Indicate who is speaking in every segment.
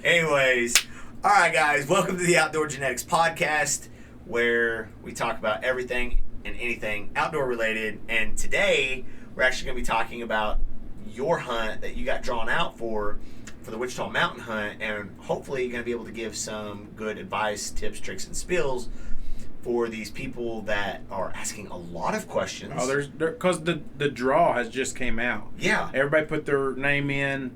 Speaker 1: Anyways, all right, guys, welcome to the Outdoor Genetics Podcast, where we talk about everything and anything outdoor related. And today, we're actually going to be talking about your hunt that you got drawn out for the Wichita Mountain Hunt, and hopefully you're going to be able to give some good advice, tips, tricks, and spills for these people that are asking a lot of questions.
Speaker 2: Oh, because the draw has just came out.
Speaker 1: Yeah.
Speaker 2: Everybody put their name in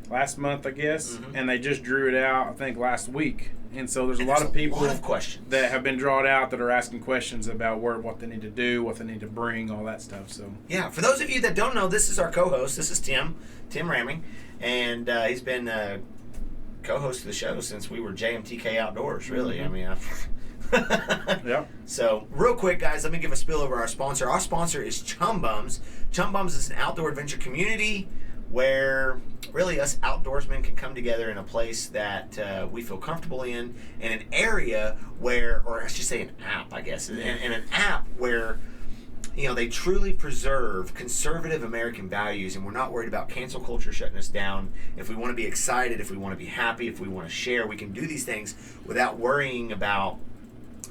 Speaker 2: last month, I guess, and they just drew it out, I think, last week. And so there's a lot of people that have been drawn out that are asking questions about what they need to do, what they need to bring, all that stuff. So
Speaker 1: yeah, for those of you that don't know, this is our co-host. This is Tim Ramming, and he's been co-host of the show since we were JMTK Outdoors, really. I mean,
Speaker 2: yeah.
Speaker 1: So, real quick, guys, let me give a spill over our sponsor. Our sponsor is Chum Bums. Chum Bums is an outdoor adventure community where really us outdoorsmen can come together in a place that we feel comfortable in an area where, or I should say an app, I guess, in an app where, you know, they truly preserve conservative American values, and we're not worried about cancel culture shutting us down. If we want to be excited, if we want to be happy, if we want to share, we can do these things without worrying about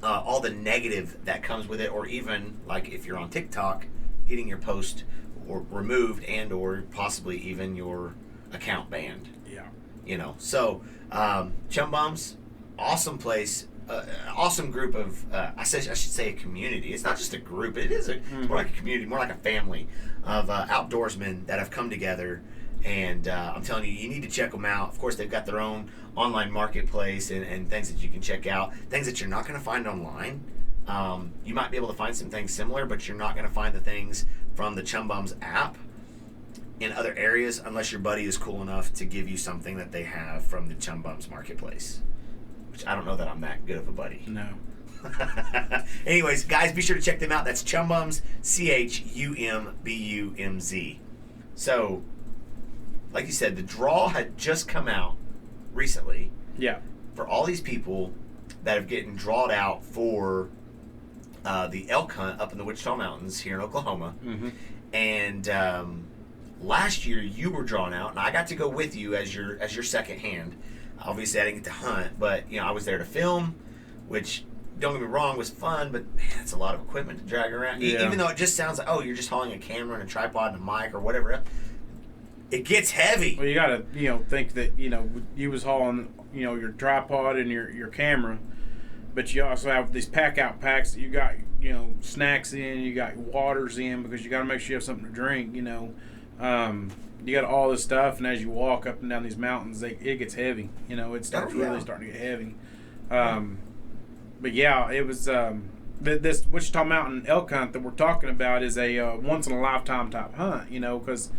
Speaker 1: all the negative that comes with it, or even, like if you're on TikTok, getting your post or removed and or possibly even your account banned.
Speaker 2: Yeah.
Speaker 1: You know, so Chum Bums, awesome place, awesome group of, I should say a community. It's not just a group. It is more like a community, more like a family of outdoorsmen that have come together. And I'm telling you, you need to check them out. Of course, they've got their own online marketplace and things that you can check out, things that you're not going to find online. You might be able to find some things similar, but you're not going to find the things from the Chum Bums app in other areas unless your buddy is cool enough to give you something that they have from the Chum Bums marketplace, which I don't know that I'm that good of a buddy.
Speaker 2: No.
Speaker 1: Anyways, guys, be sure to check them out. That's Chum Bums, CHUMBUMZ. So, like you said, the draw had just come out recently.
Speaker 2: Yeah.
Speaker 1: For all these people that have getting drawed out for the elk hunt up in the Wichita Mountains here in Oklahoma. And last year you were drawn out, and I got to go with you as your second hand. Obviously, I didn't get to hunt, but you know I was there to film, which, don't get me wrong, was fun, but man, it's a lot of equipment to drag around.
Speaker 2: Yeah.
Speaker 1: Even though it just sounds like, oh, you're just hauling a camera and a tripod and a mic or whatever else. It gets heavy.
Speaker 2: Well, you got to, think that, you was hauling, your tripod and your camera, but you also have these pack-out packs that you got, snacks in, you got waters in, because you got to make sure you have something to drink, you got all this stuff, and as you walk up and down these mountains, it gets heavy. It starts really starting to get heavy. But yeah, it was this Wichita Mountain elk hunt that we're talking about is a once-in-a-lifetime type hunt, because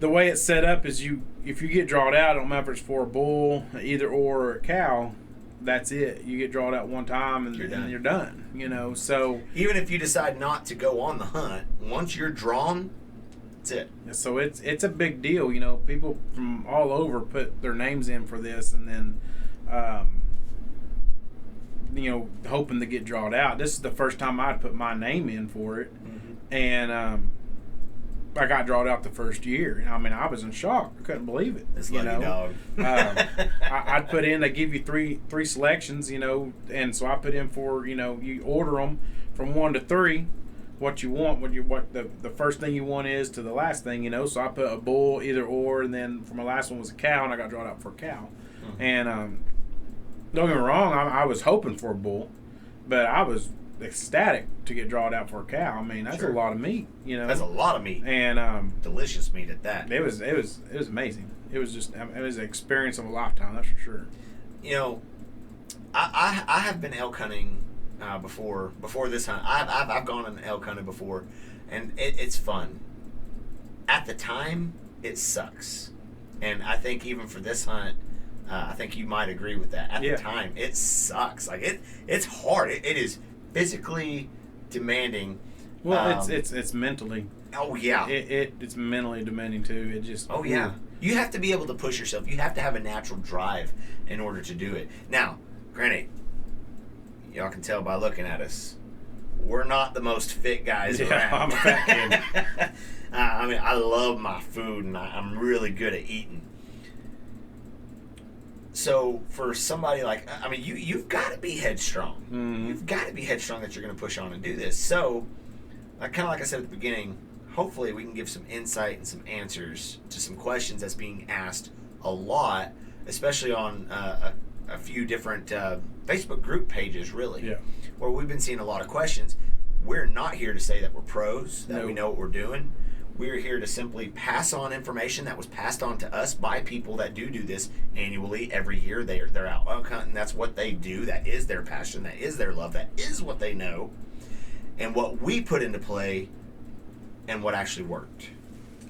Speaker 2: the way it's set up is if you get drawn out, I don't matter if it's for a bull, either or a cow, that's it. You get drawn out one time and you're done. So
Speaker 1: even if you decide not to go on the hunt, once you're drawn, that's it.
Speaker 2: So it's a big deal. People from all over put their names in for this, and then hoping to get drawn out. This is the first time I'd put my name in for it, and I got drawn out the first year, and I was in shock. I couldn't believe it.
Speaker 1: This lucky dog.
Speaker 2: I'd put in. They give you three selections, and so I put in for you order them from 1 to 3, what you want, what the first thing you want is to the last thing, So I put a bull, either or, and then for my last one was a cow, and I got drawn out for a cow. And don't get me wrong, I was hoping for a bull, but I was ecstatic to get drawn out for a cow. That's a lot of meat,
Speaker 1: That's a lot of meat,
Speaker 2: and
Speaker 1: delicious meat at that.
Speaker 2: It was amazing. It was just it was an experience of a lifetime, that's for sure.
Speaker 1: I have been elk hunting before this hunt. I've gone and elk hunted before, and it's fun. At the time, it sucks, and I think even for this hunt, I think you might agree with that. At the time, it sucks. Like it's hard. It is physically demanding.
Speaker 2: Well, it's mentally.
Speaker 1: Oh yeah.
Speaker 2: It's mentally demanding too. It just.
Speaker 1: Oh yeah. You have to be able to push yourself. You have to have a natural drive in order to do it. Now, granted, y'all can tell by looking at us, we're not the most fit guys around.
Speaker 2: I'm a fat kid.
Speaker 1: I love my food, and I'm really good at eating. So for somebody like, I mean, you've got to be headstrong.
Speaker 2: Mhm.
Speaker 1: You've got to be headstrong that you're going to push on and do this. So, kind of like I said at the beginning, hopefully we can give some insight and some answers to some questions that's being asked a lot, especially on a few different Facebook group pages, really,
Speaker 2: Yeah.
Speaker 1: where we've been seeing a lot of questions. We're not here to say that we're pros, that we
Speaker 2: Nope.
Speaker 1: know what we're doing. We're here to simply pass on information that was passed on to us by people that do this annually every year. They're out elk hunting. That's what they do. That is their passion. That is their love. That is what they know. And what we put into play and what actually worked.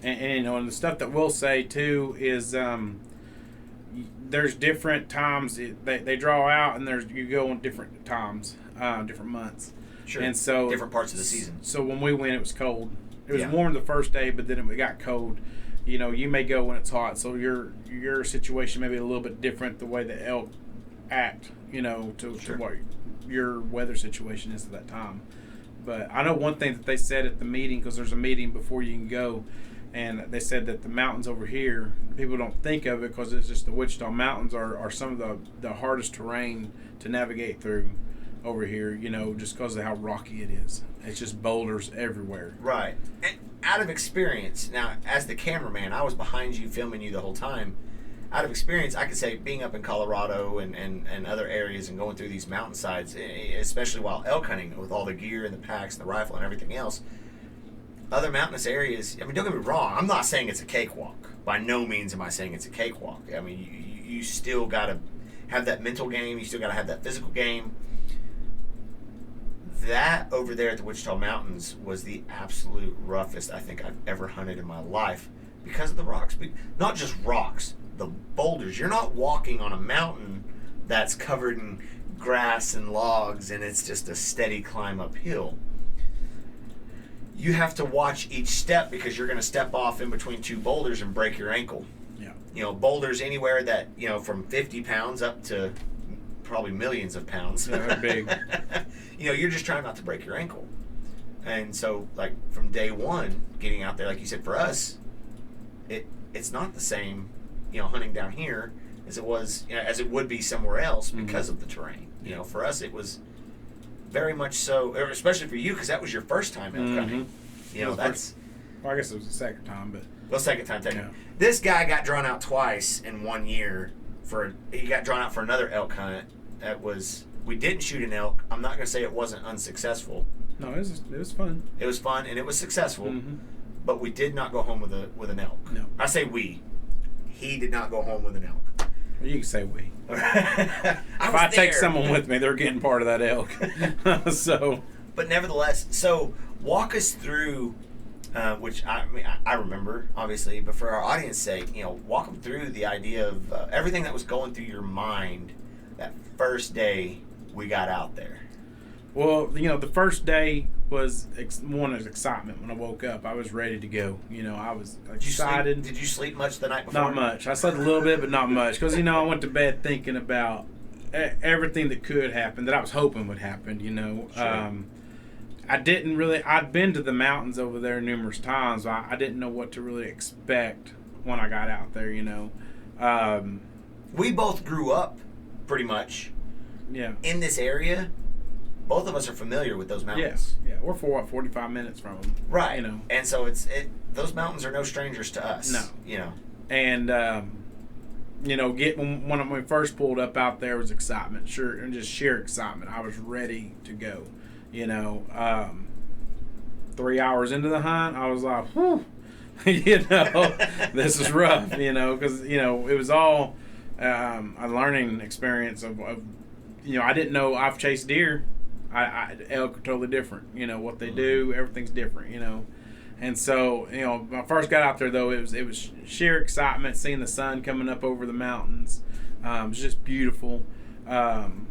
Speaker 2: And and the stuff that we'll say too is there's different times they draw out, and you go on different times, different months.
Speaker 1: Sure.
Speaker 2: And so
Speaker 1: different parts of the season.
Speaker 2: So when we went, it was cold. It was
Speaker 1: Yeah.
Speaker 2: warm the first day, but then it got cold. You may go when it's hot, so your situation may be a little bit different the way the elk act, to
Speaker 1: Sure.
Speaker 2: what your weather situation is at that time. But I know one thing that they said at the meeting, because there's a meeting before you can go, and they said that the mountains over here, people don't think of it because it's just the Wichita Mountains are some of the hardest terrain to navigate through over here, just because of how rocky it is. It's just boulders everywhere.
Speaker 1: Right. And out of experience, now as the cameraman, I was behind you filming you the whole time. Out of experience, I could say being up in Colorado and other areas and going through these mountainsides, especially while elk hunting with all the gear and the packs and the rifle and everything else, other mountainous areas, I mean, don't get me wrong, I'm not saying it's a cakewalk. By no means am I saying it's a cakewalk. I mean, you still got to have that mental game. You still got to have that physical game. That over there at the Wichita Mountains was the absolute roughest I think I've ever hunted in my life because of the rocks. Not just rocks, the boulders. You're not walking on a mountain that's covered in grass and logs and it's just a steady climb uphill. You have to watch each step because you're going to step off in between two boulders and break your ankle.
Speaker 2: Yeah.
Speaker 1: Boulders anywhere that, from 50 pounds up to probably millions of pounds.
Speaker 2: Yeah, they're big.
Speaker 1: You're just trying not to break your ankle. And so, like, from day one, getting out there, like you said, for us, it's not the same, hunting down here as it was, as it would be somewhere else because of the terrain. For us, it was very much so, especially for you, because that was your first time elk hunting. That's...
Speaker 2: Well, I guess it was the second time, but...
Speaker 1: Well, second time taking.
Speaker 2: Yeah.
Speaker 1: This guy got drawn out twice in 1 year. He got drawn out for another elk hunt. We didn't shoot an elk. I'm not going to say it wasn't unsuccessful.
Speaker 2: No, it was fun.
Speaker 1: It was fun and it was successful,
Speaker 2: Mm-hmm.
Speaker 1: but we did not go home with an elk.
Speaker 2: No.
Speaker 1: I say we. He did not go home with an elk.
Speaker 2: Well, you can say we.
Speaker 1: If
Speaker 2: If I take someone with me, they're getting part of that elk. So,
Speaker 1: but nevertheless, so walk us through, which I remember obviously, but for our audience's sake, walk them through the idea of everything that was going through your mind that first day we got out there.
Speaker 2: well, the first day was one of excitement. When I woke up, I was ready to go. I was excited.
Speaker 1: Did you sleep much the night before?
Speaker 2: Not much. I slept a little bit, but not much. Because, I went to bed thinking about everything that could happen, that I was hoping would happen,
Speaker 1: Sure.
Speaker 2: I didn't really... I'd been to the mountains over there numerous times. I didn't know what to really expect when I got out there,
Speaker 1: We both grew up pretty much
Speaker 2: Yeah.
Speaker 1: in this area. Both of us are familiar with those mountains.
Speaker 2: Yeah. We're 45 minutes from them.
Speaker 1: Right. And so those mountains are no strangers to us.
Speaker 2: No. And when we first pulled up out there was excitement, sure, and just sheer excitement. I was ready to go. 3 hours into the hunt, I was like, whew, this is rough, because it was all a learning experience of I didn't know. I've chased deer. Elk are totally different. What they do, everything's different. And so, when I first got out there, though, it was sheer excitement, seeing the sun coming up over the mountains. It was just beautiful. And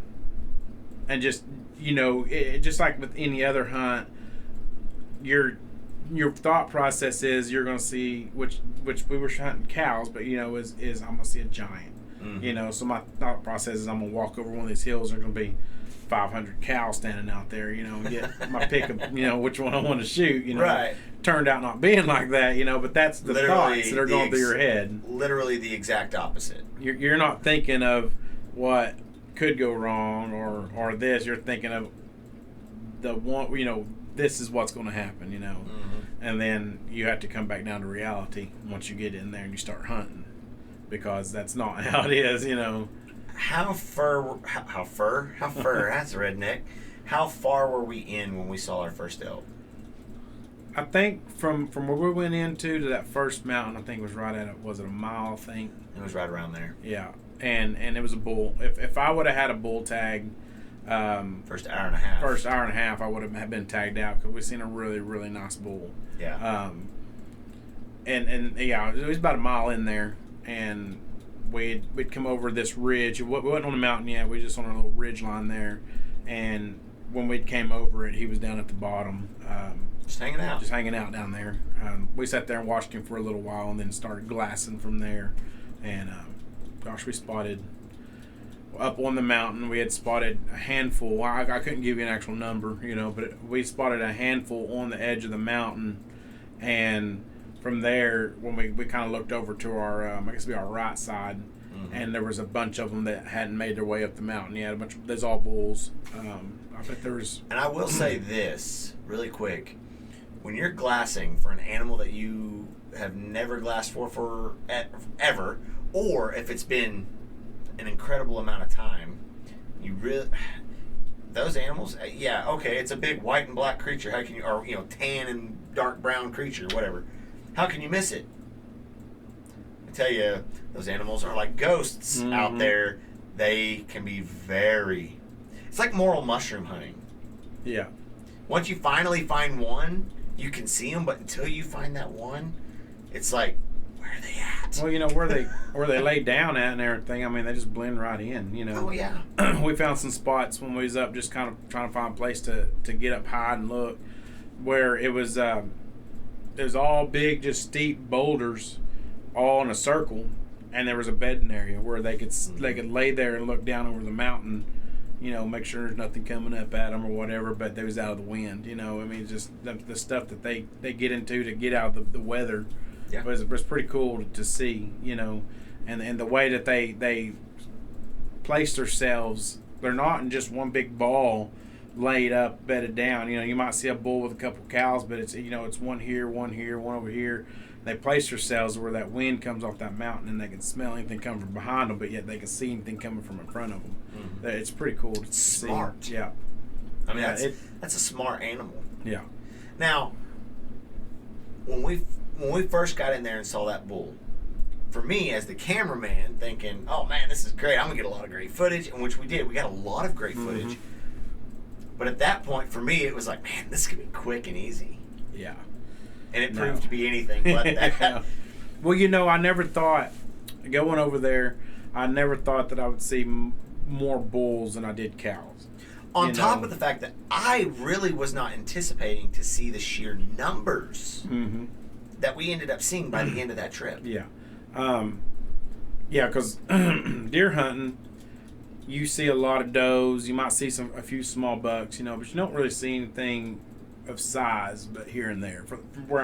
Speaker 2: just, just like with any other hunt, your thought process is you're going to see, which we were hunting cows, but, is I'm going to see a giant. You know, so my thought process is I'm gonna walk over one of these hills. There's gonna be 500 cows standing out there, you know, and get my pick of, you know, which one I want to shoot. You know,
Speaker 1: Right.
Speaker 2: Turned out not being like that, you know, but that's the
Speaker 1: Literally
Speaker 2: thoughts that are going through your head.
Speaker 1: Literally the exact opposite.
Speaker 2: You're not thinking of what could go wrong or this. You're thinking of the one, you know, this is what's going to happen, you know. And then you have to come back down to reality once you get in there and you start hunting, because that's not how it is, you know.
Speaker 1: How fur? That's redneck. How far were we in when we saw our first elk?
Speaker 2: I think from where we went into to that first mountain, I think it was right at was it a mile? I think
Speaker 1: it was right around there.
Speaker 2: Yeah, and it was a bull. If I would have had a bull tag,
Speaker 1: first hour and a half,
Speaker 2: I would have been tagged out because we seen a really, really nice bull.
Speaker 1: Yeah.
Speaker 2: And yeah, it was about a mile in there, and we'd come over this ridge. We wasn't on the mountain yet. We were just on a little ridge line there, and when we came over it, he was down at the bottom.
Speaker 1: Just hanging out
Speaker 2: down there. We sat there and watched him for a little while, and then started glassing from there. And gosh, we spotted up on the mountain. We had spotted a handful. I couldn't give you an actual number, you know, but we spotted a handful on the edge of the mountain. And from there, when we kind of looked over to our, I guess it'd be our right side, and there was a bunch of them that hadn't made their way up the mountain yet. There's all bulls. I bet there was.
Speaker 1: And I will say this really quick: when you're glassing for an animal that you have never glassed for ever, or if it's been an incredible amount of time, you really those animals. Yeah, okay, it's a big white and black creature. How can you, or you know, tan and dark brown creature, whatever. How can you miss it? I tell you, those animals are like ghosts out there. They can be very. It's like moral mushroom hunting.
Speaker 2: Yeah.
Speaker 1: Once you finally find one, you can see them, but until you find that one, it's like, where are they at?
Speaker 2: Well, you know, where they lay down at and everything, I mean, they just blend right in, you know.
Speaker 1: Oh, yeah.
Speaker 2: We found some spots when we was up just kind of trying to find a place to get up high and look, where it was all big, just steep boulders all in a circle, and there was a bedding area where they could lay there and look down over the mountain, you know, make sure there's nothing coming up at them or whatever, but they was out of the wind, you know. I mean, just the stuff that they get into to get out of the weather.
Speaker 1: Yeah.
Speaker 2: But it was pretty cool to see, you know, and the way that they place themselves. They're not in just one big ball laid up, bedded down. You know, you might see a bull with a couple cows, but it's, you know, it's one here, one over here. They place themselves where that wind comes off that mountain, and they can smell anything coming from behind them, but yet they can see anything coming from in front of them. It's pretty cool to see.
Speaker 1: Smart.
Speaker 2: Yeah.
Speaker 1: I mean, that's a smart animal.
Speaker 2: Yeah.
Speaker 1: Now, when we first got in there and saw that bull, for me as the cameraman, thinking, "Oh man, this is great! I'm gonna get a lot of great footage," and which we did. We got a lot of great footage. But at that point, for me, it was like, "Man, this could be quick and easy."
Speaker 2: Yeah.
Speaker 1: And it proved to be anything but that.
Speaker 2: Well, you know, I never thought, going over there, I never thought that I would see more bulls than I did cows.
Speaker 1: On top of the fact that I really was not anticipating to see the sheer numbers that we ended up seeing by the end of that trip.
Speaker 2: Yeah. Yeah, because deer hunting, you see a lot of does. You might see a few small bucks, you know, but you don't really see anything of size, but here and there. From where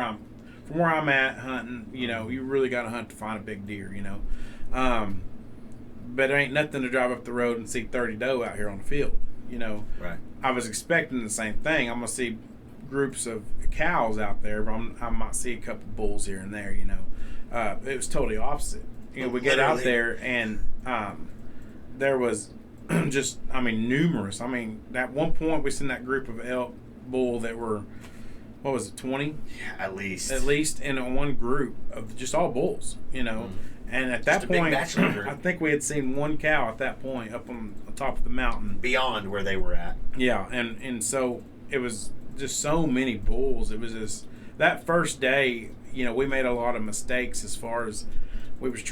Speaker 2: I'm at hunting, you know, you really got to hunt to find a big deer, you know. But it ain't nothing to drive up the road and see 30 doe out here on the field, you know.
Speaker 1: Right.
Speaker 2: I was expecting the same thing. I'm gonna see groups of cows out there, but I might see a couple bulls here and there, you know. It was totally opposite. You know, we get out there and there was just, I mean, numerous. I mean, at one point we seen that group of elk bull that were, what was it, 20?
Speaker 1: Yeah, at least.
Speaker 2: At least in one group of just all bulls, you know. And at that point, I think we had seen one cow at that point up on the top of the mountain.
Speaker 1: Beyond where they were at.
Speaker 2: Yeah, and so it was just so many bulls. It was just, that first day, you know, we made a lot of mistakes as far as we was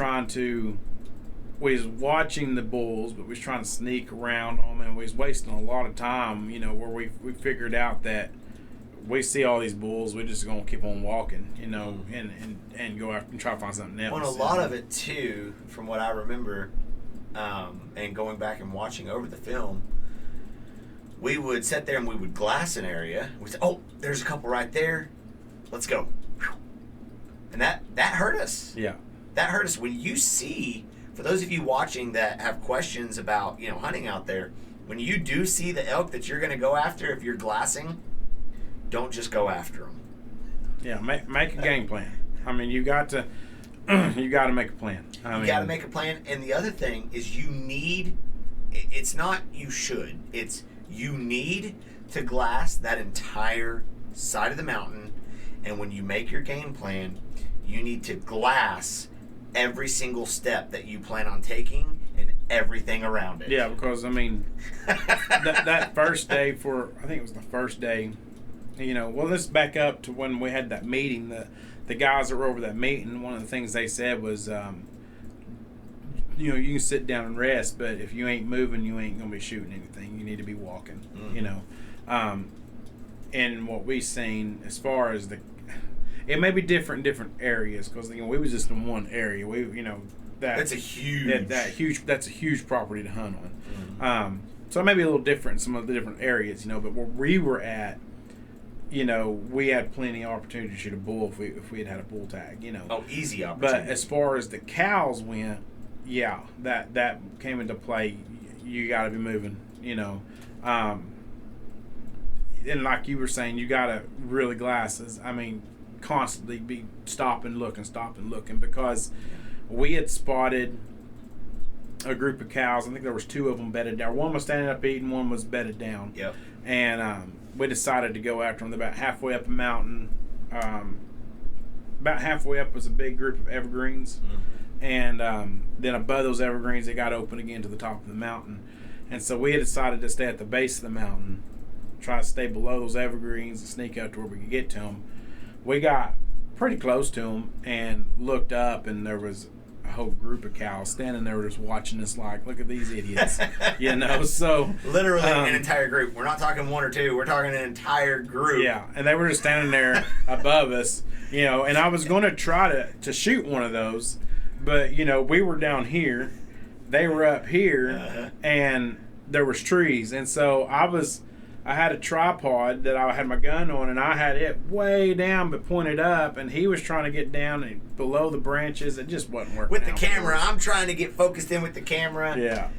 Speaker 2: watching the bulls, but we was trying to sneak around them, and we was wasting a lot of time, you know, where we figured out that we see all these bulls, we just gonna keep on walking, you know, and go after and try to find something else.
Speaker 1: Well, a lot of it too, from what I remember, and going back and watching over the film, we would sit there and we would glass an area. We'd say, oh, there's a couple right there. Let's go. And that hurt us.
Speaker 2: Yeah.
Speaker 1: That hurt us. When you see, for those of you watching that have questions about, hunting out there, when you do see the elk that you're going to go after, if you're glassing, don't just go after them.
Speaker 2: Yeah, make a game plan. I mean, you got to make a plan.
Speaker 1: You got to make a plan. And the other thing is it's not you should, it's you need to glass that entire side of the mountain. And when you make your game plan, you need to glass every single step that you plan on taking and everything around it.
Speaker 2: Yeah, because, I mean, that first day I think it was the first day, let's back up to when we had that meeting. The guys that were over that meeting, one of the things they said was, you can sit down and rest, but if you ain't moving, you ain't going to be shooting anything. You need to be walking, And what we seen as far as it may be different in different areas, because we was just in one area. That's a huge property to hunt on. So it may be a little different in some of the different areas, but where we were at, we had plenty of opportunity to shoot a bull if we had a bull tag,
Speaker 1: Oh, easy opportunity.
Speaker 2: But as far as the cows went, yeah, that came into play. You got to be moving, and like you were saying, you got to really glasses. I mean, constantly be stop and looking, because we had spotted a group of cows. I think there was 2 of them bedded down. One was standing up eating, one was bedded down.
Speaker 1: Yep.
Speaker 2: And we decided to go after them. They're about halfway up a mountain. About halfway up was a big group of evergreens. Mm-hmm. And then above those evergreens, they got open again to the top of the mountain. And so we had decided to stay at the base of the mountain, try to stay below those evergreens and sneak up to where we could get to them. We got pretty close to them and looked up, and there was a whole group of cows standing there just watching us like, look at these idiots. So
Speaker 1: literally an entire group. We're not talking 1 or 2. We're talking an entire group.
Speaker 2: Yeah, and they were just standing there above us, and I was going to try to shoot one of those, but, we were down here, they were up here, and there was trees, and so I had a tripod that I had my gun on, and I had it way down but pointed up, and he was trying to get down and below the branches. It just wasn't working
Speaker 1: with the
Speaker 2: out
Speaker 1: camera. I'm trying to get focused in with the camera.
Speaker 2: Yeah.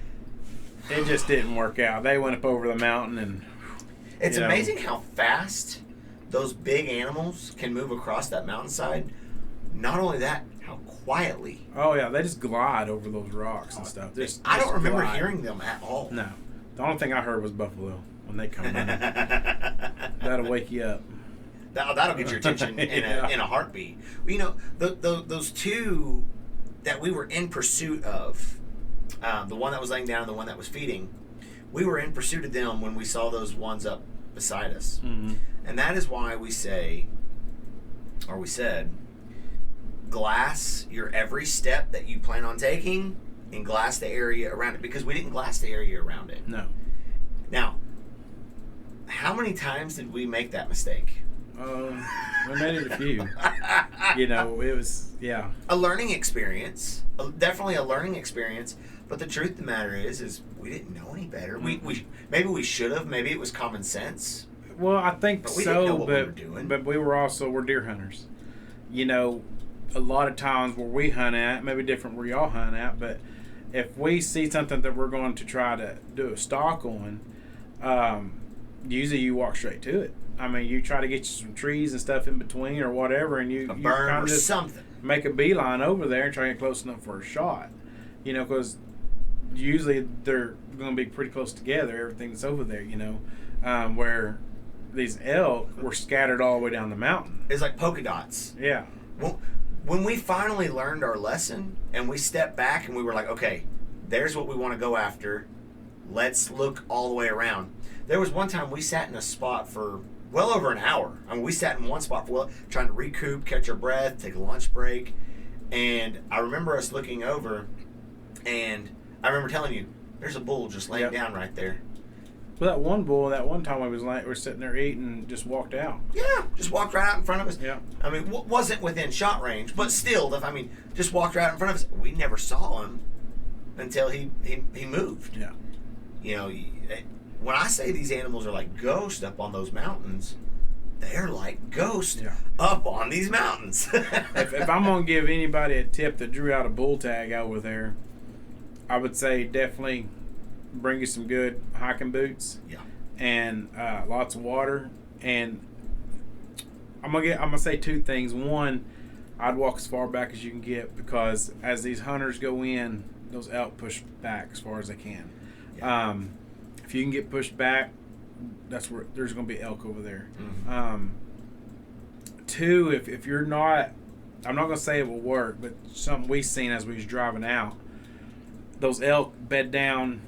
Speaker 2: It just didn't work out. They went up over the mountain, and
Speaker 1: it's amazing how fast those big animals can move across that mountainside. Not only that, how quietly.
Speaker 2: Oh, yeah. They just glide over those rocks and stuff.
Speaker 1: I don't remember hearing them at all.
Speaker 2: No. The only thing I heard was buffalo. When they come running, that'll wake you up.
Speaker 1: That'll get your attention in a heartbeat. Those 2 that we were in pursuit of, the one that was laying down and the one that was feeding, we were in pursuit of them when we saw those ones up beside us. Mm-hmm. And that is why we said, glass your every step that you plan on taking and glass the area around it, because we didn't glass the area around it.
Speaker 2: No.
Speaker 1: Now, how many times did we make that mistake?
Speaker 2: We made it a few. It was, yeah.
Speaker 1: A learning experience. Definitely a learning experience. But the truth of the matter is we didn't know any better. We maybe we should have. Maybe it was common sense.
Speaker 2: Well, I think
Speaker 1: but we didn't know what we were doing.
Speaker 2: But we're deer hunters. A lot of times where we hunt at, maybe different where y'all hunt at, but if we see something that we're going to try to do a stalk on, usually you walk straight to it. I mean, you try to get you some trees and stuff in between or whatever, and you
Speaker 1: kind of just something.
Speaker 2: Make a beeline over there and try to get close enough for a shot. Because usually they're going to be pretty close together, everything that's over there, where these elk were scattered all the way down the mountain.
Speaker 1: It's like polka dots.
Speaker 2: Yeah.
Speaker 1: Well, when we finally learned our lesson and we stepped back and we were like, okay, there's what we want to go after. Let's look all the way around. There was one time we sat in a spot for well over an hour. I mean, we sat in one spot for trying to recoup, catch our breath, take a lunch break. And I remember us looking over, and I remember telling you, there's a bull just laying down right there.
Speaker 2: Well, that one bull, that one time we were sitting there eating, just walked out.
Speaker 1: Yeah, just walked right out in front of us.
Speaker 2: Yeah.
Speaker 1: I mean, wasn't within shot range, but still, just walked right out in front of us. We never saw him. until he moved.
Speaker 2: Yeah.
Speaker 1: You know, when I say these animals are like ghosts up on those mountains, they're like ghosts up on these mountains.
Speaker 2: if I'm going to give anybody a tip that drew out a bull tag over there, I would say definitely bring you some good hiking boots.
Speaker 1: Yeah.
Speaker 2: And lots of water. And I'm gonna say two things. One, I'd walk as far back as you can get, because as these hunters go in, those elk push back as far as they can.
Speaker 1: Yeah.
Speaker 2: If you can get pushed back, that's where there's going to be elk over there.
Speaker 1: Mm-hmm.
Speaker 2: Two, if you're not, I'm not going to say it will work, but something we seen as we was driving out, those elk bed down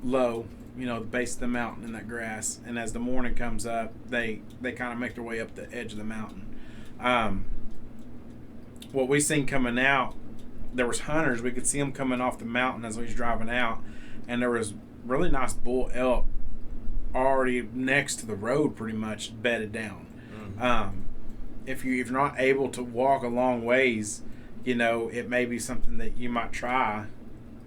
Speaker 2: low, you know, the base of the mountain in that grass, and as the morning comes up, they kind of make their way up the edge of the mountain. What we seen coming out, there was hunters, we could see them coming off the mountain as we was driving out, and there was really nice bull elk already next to the road, pretty much bedded down. Mm-hmm. If you're not able to walk a long ways, you know, it may be something that you might try,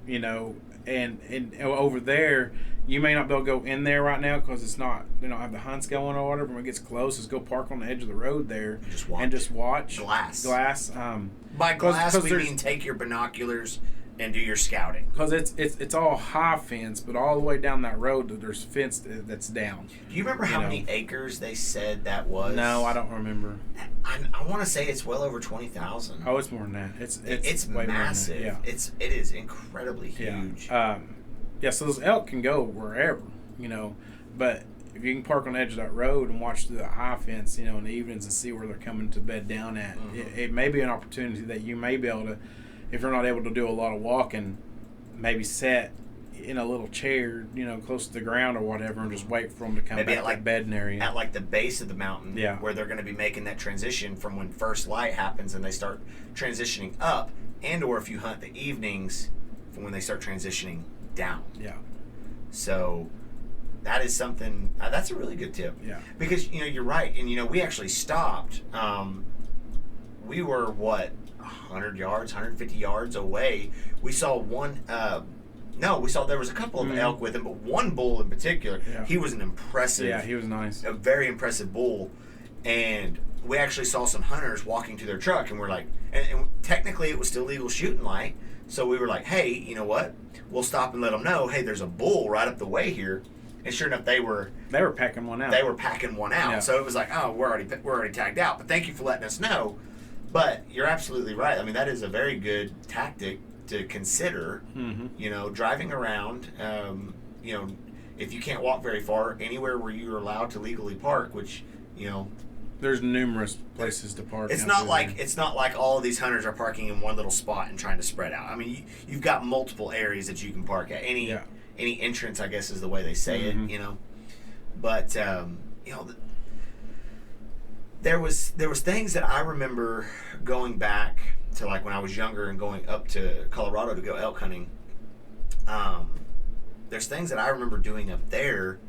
Speaker 2: you know, and over there, you may not be able to go in there right now because it's not, they don't have the hunts going or whatever. When it gets close, just go park on the edge of the road there and just watch. Glass.
Speaker 1: By glass, we mean take your binoculars and do your scouting.
Speaker 2: Because it's all high fence, but all the way down that road, there's fence that's down.
Speaker 1: Do you remember how many acres they said that was?
Speaker 2: No, I don't remember.
Speaker 1: I want to say it's well over 20,000.
Speaker 2: Oh, it's more than that. It's way
Speaker 1: massive.
Speaker 2: More than that.
Speaker 1: It is incredibly huge.
Speaker 2: Yeah. So those elk can go wherever, you know, but if you can park on the edge of that road and watch through the high fence, you know, in the evenings and see where they're coming to bed down at, it may be an opportunity that you may be able to, if you're not able to do a lot of walking, maybe sit in a little chair, you know, close to the ground or whatever, and just wait for them to come back to that bedding area.
Speaker 1: At like the base of the mountain, where they're going to be making that transition from when first light happens and they start transitioning up, and or if you hunt the evenings from when they start transitioning down.
Speaker 2: Yeah.
Speaker 1: So that is something, that's a really good tip.
Speaker 2: Yeah. Because,
Speaker 1: you know, you're right. And, you know, we actually stopped. We were, 100 yards, 150 yards away. We saw one, there was a couple of elk with him, but one bull in particular, he was an impressive.
Speaker 2: Yeah, he was nice.
Speaker 1: A very impressive bull. And we actually saw some hunters walking to their truck, and we're like, and technically it was still legal shooting light. So we were like, hey, you know what? We'll stop and let them know, hey, there's a bull right up the way here. And sure enough, they were
Speaker 2: packing one out.
Speaker 1: They were packing one out. Yeah. So it was like, oh, we're already tagged out. But thank you for letting us know. But you're absolutely right. I mean, that is a very good tactic to consider.
Speaker 2: Mm-hmm.
Speaker 1: You know, driving around. You know, if you can't walk very far, anywhere where you're allowed to legally park, which, you know,
Speaker 2: there's numerous places to park.
Speaker 1: It's not like all of these hunters are parking in one little spot and trying to spread out. I mean, you've got multiple areas that you can park at. Any entrance, I guess, is the way they say it. You know, but you know, there was things that I remember going back to, like when I was younger and going up to Colorado to go elk hunting. There's things that I remember doing up there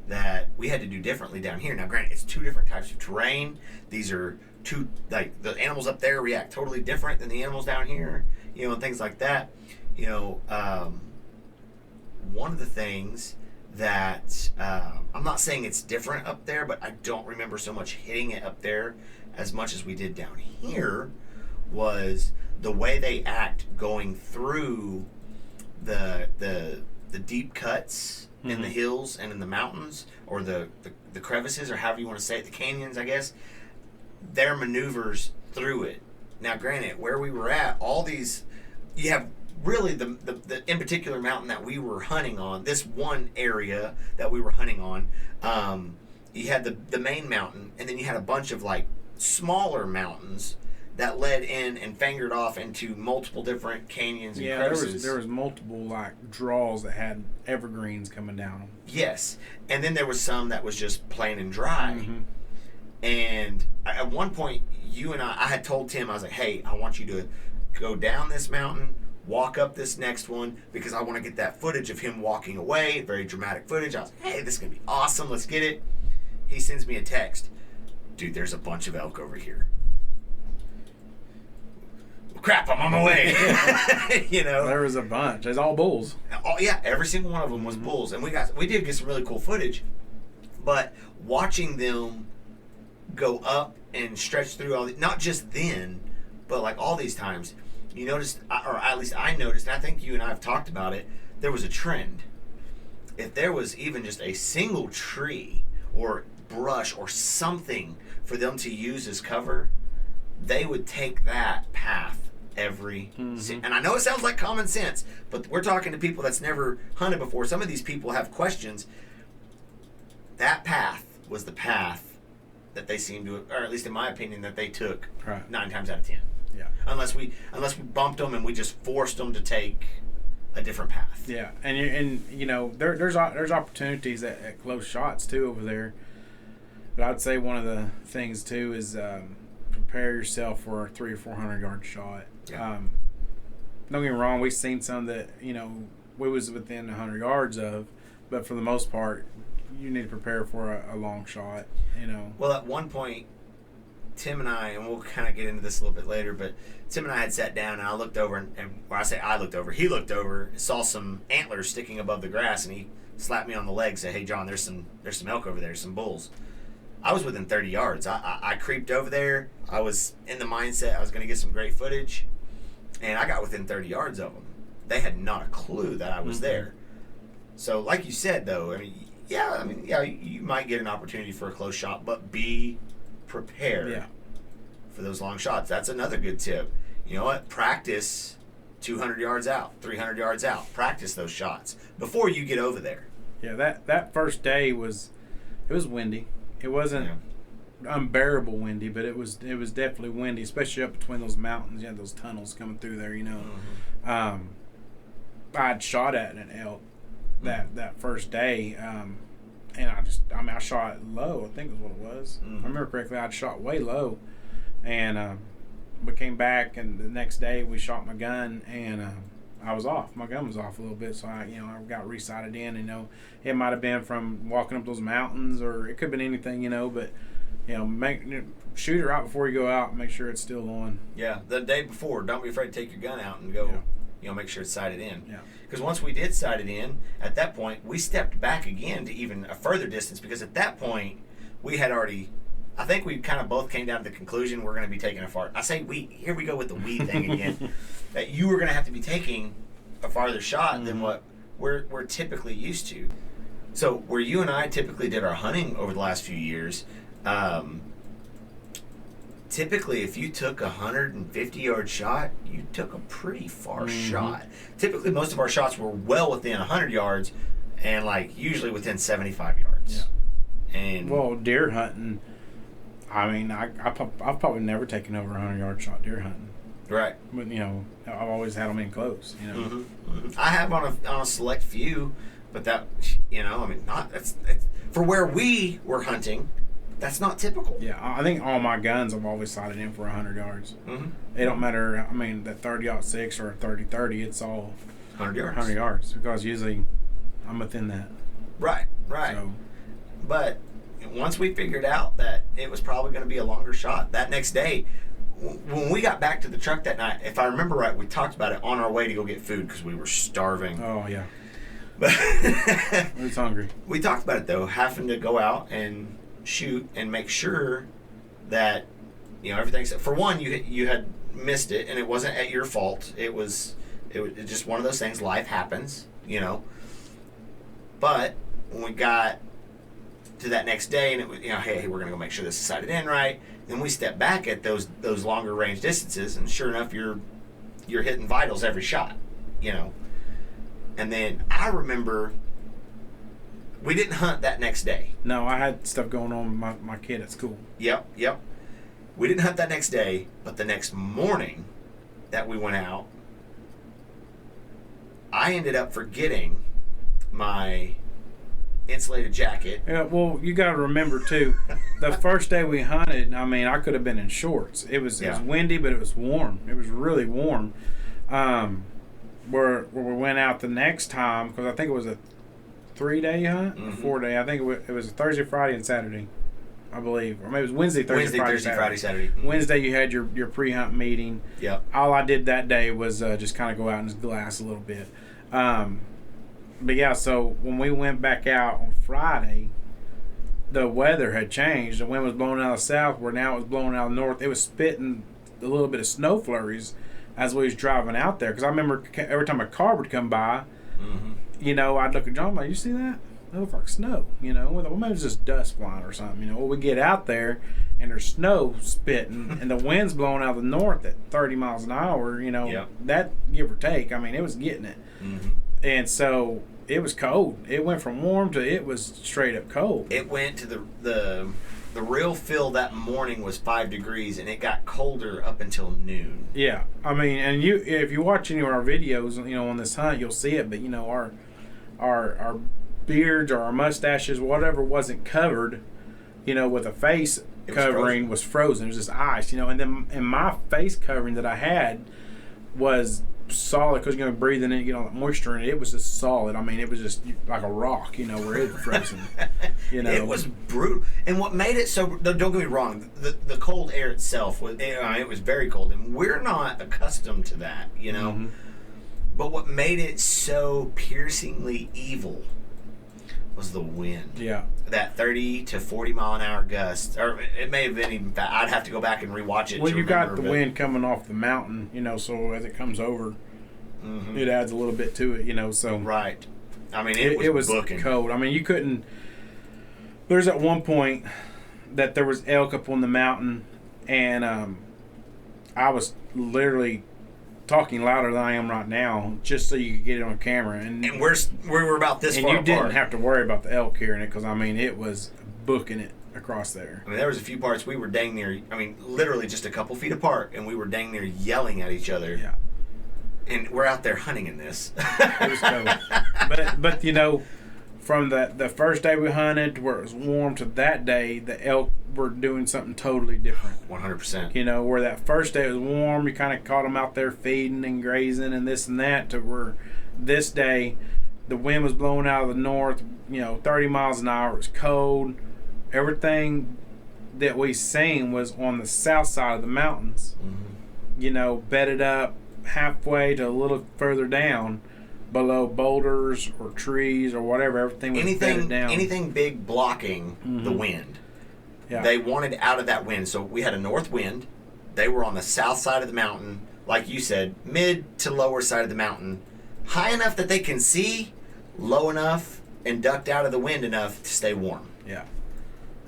Speaker 1: that we had to do differently down here. Now, granted, it's two different types of terrain. These are two, like, the animals up there react totally different than the animals down here, you know, and things like that. You know, one of the things that, I'm not saying it's different up there, but I don't remember so much hitting it up there as much as we did down here, was the way they act going through the deep cuts in the hills and in the mountains, or the crevices, or however you want to say it, the canyons, I guess. Their maneuvers through it. Now, granted, where we were at, all these, you have really the in particular mountain that we were hunting on, this one area that we were hunting on, you had the main mountain, and then you had a bunch of like smaller mountains that led in and fingered off into multiple different canyons and crevices.
Speaker 2: There was multiple like draws that had evergreens coming down them.
Speaker 1: Yes, and then there was some that was just plain and dry. And at one point, you and I had told Tim, I was like, hey, I want you to go down this mountain, walk up this next one, because I want to get that footage of him walking away, very dramatic footage. I was like, hey, this is going to be awesome, let's get it. He sends me a text, dude, there's a bunch of elk over here. crap, I'm on my way. You know,
Speaker 2: There was a bunch. It's all bulls.
Speaker 1: oh yeah, every single one of them was bulls, and we did get some really cool footage. But watching them go up and stretch through all not just then, but like all these times, you noticed, or at least I noticed, and I think you and I have talked about it. There was a trend. If there was even just a single tree or brush or something for them to use as cover, they would take that path every and I know it sounds like common sense, but we're talking to people that's never hunted before. Some of these people have questions. That path was the path that they seemed to, or at least in my opinion, that they took
Speaker 2: Right.
Speaker 1: 9 times out of 10.
Speaker 2: Yeah.
Speaker 1: Unless we bumped them and we just forced them to take a different path.
Speaker 2: Yeah, and you know there's opportunities at close shots too over there. But I'd say one of the things too is prepare yourself for a 300 or 400 yard shot.
Speaker 1: Yeah.
Speaker 2: Don't get me wrong, we've seen some that we was within 100 yards of, but for the most part, you need to prepare for a long shot.
Speaker 1: Well, at one point, Tim and I, and we'll kind of get into this a little bit later, but Tim and I had sat down, and I looked over, and when I say I looked over, he looked over, saw some antlers sticking above the grass, and he slapped me on the leg, said, "Hey, John, there's some elk over there, some bulls." I was within 30 yards. I creeped over there. I was in the mindset I was going to get some great footage, and I got within 30 yards of them. They had not a clue that I was there. So, like you said, though, you might get an opportunity for a close shot, but be prepared for those long shots. That's another good tip. You know what? Practice 200 yards out, 300 yards out. Practice those shots before you get over there.
Speaker 2: Yeah, that first day was windy. It wasn't unbearable windy, but it was definitely windy, especially up between those mountains. You had those tunnels coming through there. I had shot at an elk that first day, and I shot low. I think is what it was. If I remember correctly, I'd shot way low, and we came back, and the next day we shot my gun, and I was off. My gun was off a little bit, so I got resighted in. It might have been from walking up those mountains, or it could have been anything. But shoot it right before you go out. And make sure it's still on.
Speaker 1: Yeah, the day before, don't be afraid to take your gun out and go. Make sure it's sighted in.
Speaker 2: Yeah.
Speaker 1: Because once we did sight it in, at that point we stepped back again to even a further distance. Because at that point we had already. I think we kind of both came down to the conclusion we're going to be taking a far. I say we. Here we go with the we thing again. That you were going to have to be taking a farther shot than what we're typically used to. So where you and I typically did our hunting over the last few years, typically if you took a 150-yard shot, you took a pretty far shot. Typically most of our shots were well within 100 yards and like usually within 75 yards.
Speaker 2: Yeah.
Speaker 1: And
Speaker 2: well, deer hunting, I've probably never taken over a 100-yard shot deer hunting.
Speaker 1: Right.
Speaker 2: But, I've always had them in close,
Speaker 1: I have on a select few, but that, it's for where we were hunting, that's not typical.
Speaker 2: Yeah, I think all my guns I've always sighted in for 100 yards. It don't matter, that 30-06 or 30-30, it's all
Speaker 1: 100 yards.
Speaker 2: 100 yards, because usually I'm within that.
Speaker 1: Right.
Speaker 2: So,
Speaker 1: but once we figured out that it was probably going to be a longer shot, that next day, when we got back to the truck that night, if I remember right, we talked about it on our way to go get food because we were starving.
Speaker 2: Oh, yeah.
Speaker 1: But
Speaker 2: I was hungry.
Speaker 1: We talked about it, though, having to go out and shoot and make sure that, everything's... For one, you had missed it, and it wasn't at your fault. It was just one of those things. Life happens, But when we got to that next day, and it was, hey, we're going to go make sure this is sighted in right. Then we step back at those longer range distances, and sure enough, you're hitting vitals every shot, And then I remember we didn't hunt that next day.
Speaker 2: No, I had stuff going on with my kid at school.
Speaker 1: Yep. We didn't hunt that next day, but the next morning that we went out, I ended up forgetting my insulated jacket.
Speaker 2: Yeah, well, you got to remember too, the first day we hunted, I could have been in shorts. It was windy, but it was warm. It was really warm. Where we went out the next time, because I think it was a 3-day hunt, 4-day. I think it was a Thursday, Friday, and Saturday. I believe, or maybe it was Wednesday, Thursday,
Speaker 1: Friday, Saturday. Mm-hmm.
Speaker 2: Wednesday you had your pre-hunt meeting.
Speaker 1: Yep.
Speaker 2: All I did that day was just kind of go out and just glass a little bit. But yeah, so when we went back out on Friday, the weather had changed. The wind was blowing out of the south, where now it was blowing out of the north. It was spitting a little bit of snow flurries as we was driving out there. Because I remember every time a car would come by, you know, I'd look at John, like, you see that? That looks like snow, you know. Well, maybe it's just dust flying or something, you know. Well, we get out there, and there's snow spitting, and the wind's blowing out of the north at 30 miles an hour, you know. That, give or take, I mean, it was getting it. And so it was cold. It went from warm to it was straight up cold.
Speaker 1: It went to the real feel that morning was 5 degrees, and it got colder up until noon.
Speaker 2: Yeah, I mean, and if you watch any of our videos, you know, on this hunt, you'll see it. But you know, our beards or our mustaches, whatever wasn't covered, you know, with a face covering was frozen. It was just ice, you know. And then and my face covering that I had was solid because you're going to breathe in it and get all that moisture in it. It was just solid. I mean, it was just like a rock, you know, where it was frozen. You know,
Speaker 1: it was brutal. And what made it so, don't get me wrong, the cold air itself was, it was very cold, and we're not accustomed to that, you know. But what made it so piercingly evil was the wind.
Speaker 2: Yeah.
Speaker 1: That 30 to 40 mile an hour gust, or it may have been even. I'd have to go back and rewatch it.
Speaker 2: Well, you got the wind coming off the mountain, you know, so as it comes over, it adds a little bit to it, you know. So
Speaker 1: right. I mean, it was booking.
Speaker 2: Cold. I mean, you couldn't. There's at one point that there was elk up on the mountain, and I was literally talking louder than I am right now, just so you could get it on camera. And
Speaker 1: we were about this far
Speaker 2: apart. And you didn't have to worry about the elk hearing it, because I mean, it was booking it across there.
Speaker 1: I mean, there was a few parts we were dang near. I mean, literally just a couple feet apart, and we were dang near yelling at each other.
Speaker 2: Yeah.
Speaker 1: And we're out there hunting in this.
Speaker 2: It was cold. But you know, from the first day we hunted, where it was warm, to that day, the elk were doing something totally different.
Speaker 1: 100%.
Speaker 2: You know, where that first day it was warm, you kind of caught them out there feeding and grazing and this and that, to where this day the wind was blowing out of the north, you know, 30 miles an hour. It was cold. Everything that we seen was on the south side of the mountains, you know, bedded up halfway to a little further down, below boulders or trees or whatever. Everything was bedded down.
Speaker 1: Anything big blocking the wind.
Speaker 2: Yeah.
Speaker 1: They wanted out of that wind. So we had a north wind. They were on the south side of the mountain, like you said, mid to lower side of the mountain, high enough that they can see, low enough and ducked out of the wind enough to stay warm.
Speaker 2: Yeah.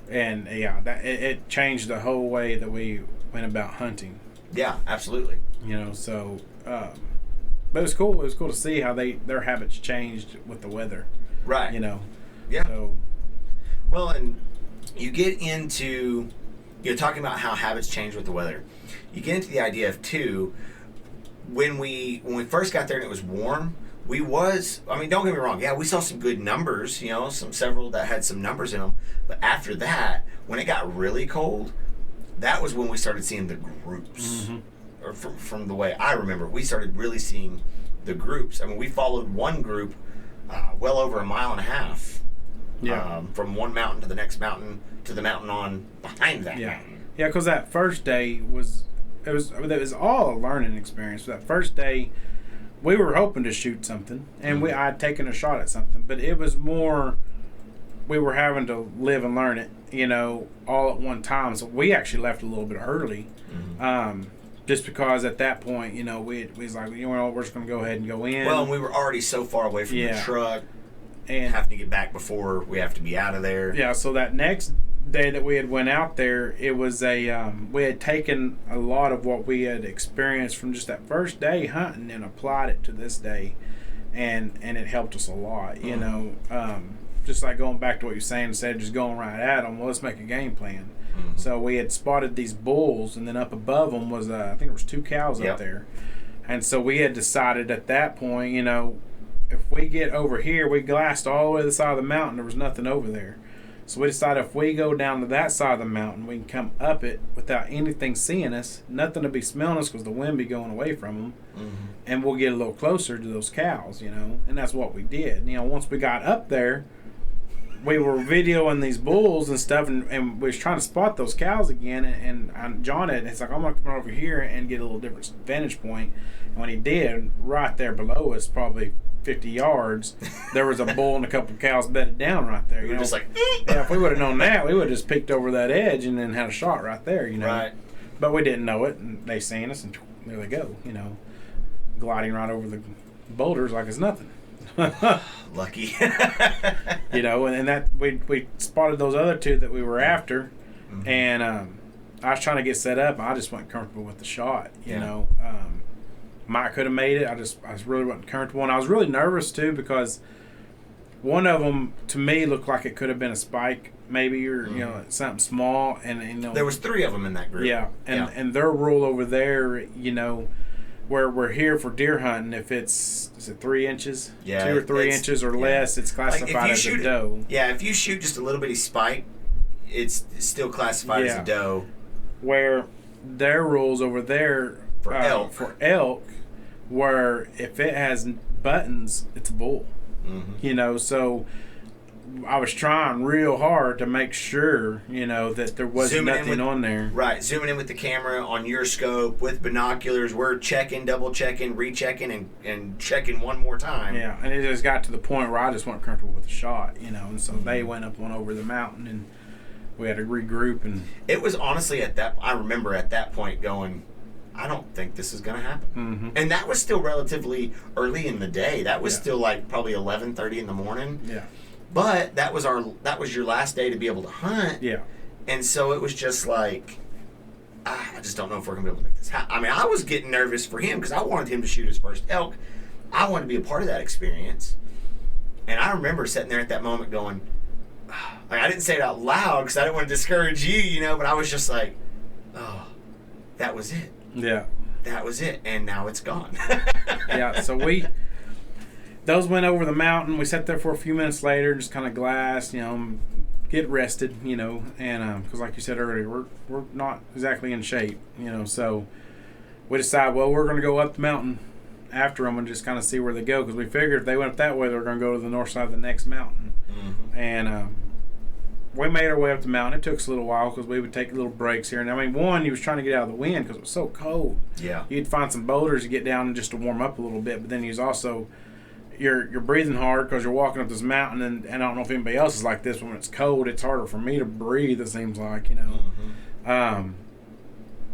Speaker 2: And yeah, it changed the whole way that we went about hunting.
Speaker 1: Yeah, absolutely.
Speaker 2: You know, so but it was cool. It was cool to see how their habits changed with the weather.
Speaker 1: Right.
Speaker 2: You know.
Speaker 1: Yeah.
Speaker 2: So,
Speaker 1: well, and you get into, you know, talking about how habits change with the weather. You get into the idea of too, when we first got there and it was warm, I mean, don't get me wrong, yeah, we saw some good numbers, you know, several that had some numbers in them. But after that, when it got really cold, that was when we started seeing the groups. Or from the way I remember, we started really seeing the groups. I mean, we followed one group well over 1.5 miles.
Speaker 2: Yeah.
Speaker 1: From one mountain to the next mountain to the mountain on behind that mountain.
Speaker 2: Yeah, because that first day was all a learning experience. That first day, we were hoping to shoot something, and I'd taken a shot at something, but it was more we were having to live and learn it, you know, all at one time. So we actually left a little bit early, just because at that point, you know, we was like, you know, we're just going to go ahead and go in.
Speaker 1: Well, and we were already so far away from the truck, and having to get back before we have to be out of there.
Speaker 2: Yeah, so that next day that we had went out there, it was we had taken a lot of what we had experienced from just that first day hunting and applied it to this day, and it helped us a lot, you know. Just like going back to what you're saying, instead of just going right at them, well, let's make a game plan. So we had spotted these bulls, and then up above them was I think there was 2 cows up there, and so we had decided at that point, you know, if we get over here, we glassed all the way to the side of the mountain, there was nothing over there. So we decided if we go down to that side of the mountain, we can come up it without anything seeing us, nothing to be smelling us because the wind be going away from them, and we'll get a little closer to those cows, you know. And that's what we did. You know, once we got up there, we were videoing these bulls and stuff, and we was trying to spot those cows again. And John it's like, I'm gonna come over here and get a little different vantage point. And when he did, right there below us, probably 50 yards, there was a bull and a couple of cows bedded down right there.
Speaker 1: You were just like,
Speaker 2: yeah, if we would have known that, we would have just peeked over that edge and then had a shot right there, you know.
Speaker 1: Right.
Speaker 2: But we didn't know it, and they seen us, and there they go, you know, gliding right over the boulders like it's nothing.
Speaker 1: Lucky.
Speaker 2: You know, and that we spotted those other two that we were after, and I was trying to get set up. I just wasn't comfortable with the shot, you know. Might could have made it. I really wasn't comfortable, and I was really nervous too because one of them to me looked like it could have been a spike, maybe, or you know, something small. And you know,
Speaker 1: there was 3 of them in that group.
Speaker 2: Yeah, and their rule over there, you know, where we're here for deer hunting, if is it 3 inches, 2 or 3 inches or less, it's classified like as a doe.
Speaker 1: Yeah, if you shoot just a little bitty spike, it's still classified as a doe.
Speaker 2: Where their rules over there
Speaker 1: for
Speaker 2: elk, where if it has buttons, it's a bull. You know, so I was trying real hard to make sure, you know, that there was nothing on there.
Speaker 1: Right, zooming in with the camera on your scope with binoculars. We're checking, double checking, rechecking, and checking one more time.
Speaker 2: Yeah, and it just got to the point where I just wasn't comfortable with the shot, you know, and so they went up on over the mountain, and we had to regroup. And
Speaker 1: it was honestly I remember at that point going, I don't think this is going to happen. And that was still relatively early in the day. That was still like probably 11:30 in the morning.
Speaker 2: Yeah.
Speaker 1: But that was your last day to be able to hunt.
Speaker 2: Yeah.
Speaker 1: And so it was just like, I just don't know if we're going to be able to make this happen. I mean, I was getting nervous for him because I wanted him to shoot his first elk. I wanted to be a part of that experience. And I remember sitting there at that moment going, like, I didn't say it out loud because I didn't want to discourage you, you know, but I was just like, oh, that was it.
Speaker 2: Yeah.
Speaker 1: That was it. And now it's gone.
Speaker 2: Yeah. So those went over the mountain. We sat there for a few minutes later, just kind of glassed, you know, get rested, you know, and because like you said earlier, we're not exactly in shape, you know, so we decided, well, we're going to go up the mountain after them and just kind of see where they go, because we figured if they went up that way, they were going to go to the north side of the next mountain. And we made our way up the mountain. It took us a little while because we would take little breaks here. And I mean, one, he was trying to get out of the wind because it was so cold.
Speaker 1: Yeah.
Speaker 2: You'd find some boulders to get down just to warm up a little bit, but then he was also, you're breathing hard because you're walking up this mountain, and I don't know if anybody else is like this, but when it's cold, it's harder for me to breathe, it seems like, you know.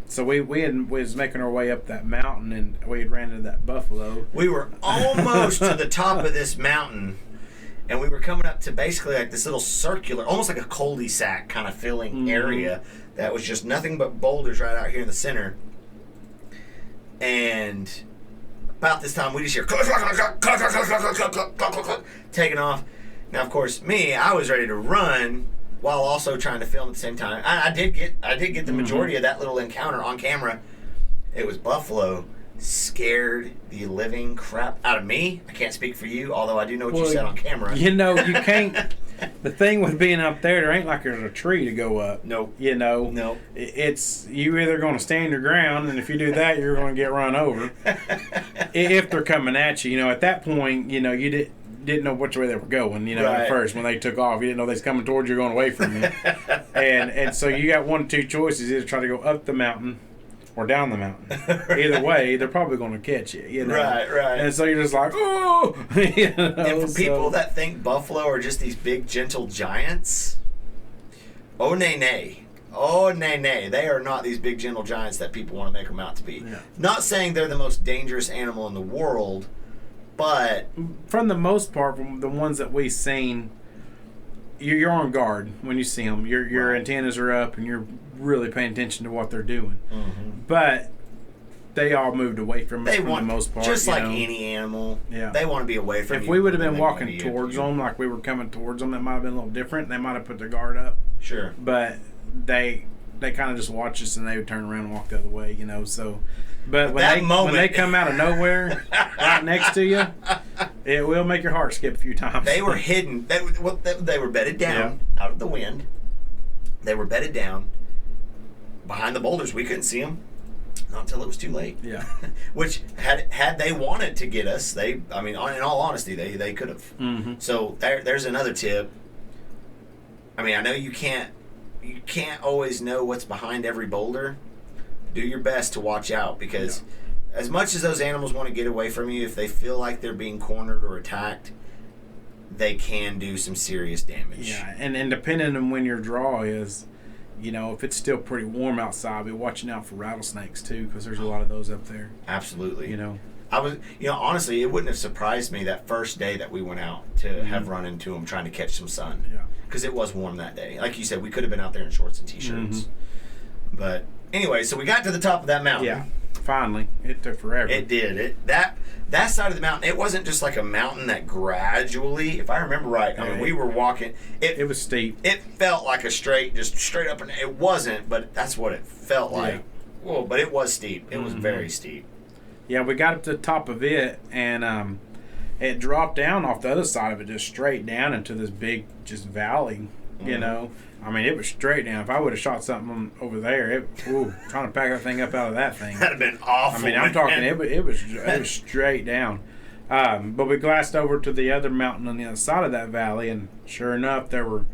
Speaker 2: So we was making our way up that mountain, and we had ran into that buffalo.
Speaker 1: We were almost to the top of this mountain, and we were coming up to basically like this little circular, almost like a cul-de-sac kind of filling area that was just nothing but boulders right out here in the center. And about this time, we just hear taking off. Now, of course, I was ready to run while also trying to film at the same time. I did get the majority of that little encounter on camera. It was buffalo. Scared the living crap out of me. I can't speak for you, although I do know what you said on camera.
Speaker 2: You know, you can't. The thing with being up there ain't like there's a tree to go up.
Speaker 1: Nope.
Speaker 2: You know.
Speaker 1: Nope.
Speaker 2: It's you either going to stand your ground, and if you do that, you're going to get run over. If they're coming at you, you know, at that point, you know, you didn't know which way they were going. You know, at first when they took off, you didn't know they was coming towards you, or going away from you. and so you got one of two choices: either try to go up the mountain or down the mountain. Either way, they're probably going to catch you. You know?
Speaker 1: Right.
Speaker 2: And so you're just like, oh. You know?
Speaker 1: And for people that think buffalo are just these big, gentle giants, oh, nay. They are not these big, gentle giants that people want to make them out to be. Yeah. Not saying they're the most dangerous animal in the world, but
Speaker 2: from the most part, from the ones that we've seen, you're on guard when you see them. Your antennas are up, and you're really paying attention to what they're doing. But they all moved away from us for the most part.
Speaker 1: Just like any animal, they want to be away from you.
Speaker 2: If we would have been walking towards them, like we were coming towards them, it might have been a little different. They might have put their guard up.
Speaker 1: Sure.
Speaker 2: But they kind of just watch us, and they would turn around and walk the other way, you know. So, but when they come out of nowhere right next to you, it will make your heart skip a few times.
Speaker 1: They were hidden. They were bedded down out of the wind. They were bedded down behind the boulders. We couldn't see them not until it was too late.
Speaker 2: Yeah.
Speaker 1: Which had they wanted to get us, in all honesty, they could have. So there's another tip. I mean, I know you can't always know what's behind every boulder. Do your best to watch out, because as much as those animals want to get away from you, if they feel like they're being cornered or attacked, they can do some serious damage.
Speaker 2: Yeah, and depending on when your draw is, if it's still pretty warm outside, be watching out for rattlesnakes too, because there's a lot of those up there.
Speaker 1: Absolutely. I was, honestly, it wouldn't have surprised me that first day that we went out to have run into them trying to catch some sun.
Speaker 2: Yeah.
Speaker 1: Because it was warm that day. Like you said, we could have been out there in shorts and t-shirts. But anyway, so we got to the top of that mountain.
Speaker 2: Yeah. Finally, it took forever.
Speaker 1: It did. That side of the mountain, it wasn't just like a mountain that gradually, if I remember right, I mean, we were walking.
Speaker 2: It was steep.
Speaker 1: It felt like just straight up, and it wasn't, but that's what it felt like.
Speaker 2: Yeah.
Speaker 1: Well, but it was steep. It was very steep.
Speaker 2: Yeah, we got up to the top of it, and it dropped down off the other side of it, just straight down into this big just valley. I mean, it was straight down. If I would have shot something over there, trying to pack that thing up out of that thing.
Speaker 1: That'd have been awful.
Speaker 2: I mean, I'm talking, it was straight down. But we glanced over to the other mountain on the other side of that valley, and sure enough, there were,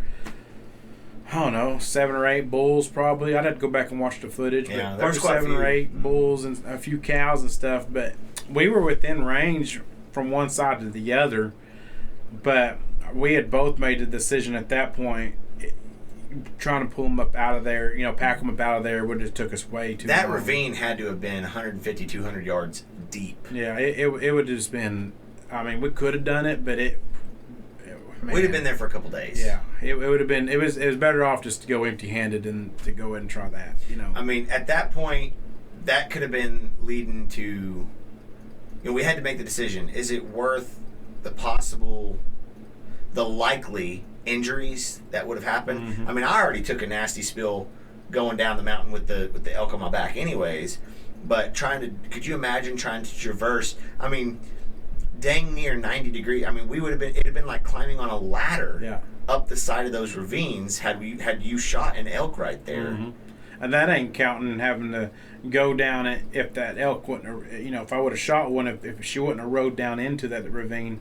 Speaker 2: I don't know, 7 or 8 bulls probably. I'd have to go back and watch the footage.
Speaker 1: Yeah,
Speaker 2: but there were 7 or 8 bulls and a few cows and stuff. But we were within range from one side to the other. But we had both made the decision at that point, trying to pull them up out of there, pack them up out of there would have took us way too long.
Speaker 1: That ravine had to have been 150, 200 yards deep.
Speaker 2: Yeah, it would have just been, I mean, we could have done it, but
Speaker 1: we'd have been there for a couple days.
Speaker 2: Yeah, it would have been, it was better off just to go empty-handed than to go ahead and try that,
Speaker 1: I mean, at that point, that could have been leading to, we had to make the decision, is it worth the likely injuries that would have happened? I mean, I already took a nasty spill going down the mountain with the elk on my back anyways, but could you imagine trying to traverse, I mean, dang near 90 degrees. I mean, it'd have been like climbing on a ladder up the side of those ravines had you shot an elk right there.
Speaker 2: And that ain't counting having to go down it if that elk wouldn't have, if I would have shot one, if she wouldn't have rode down into that ravine,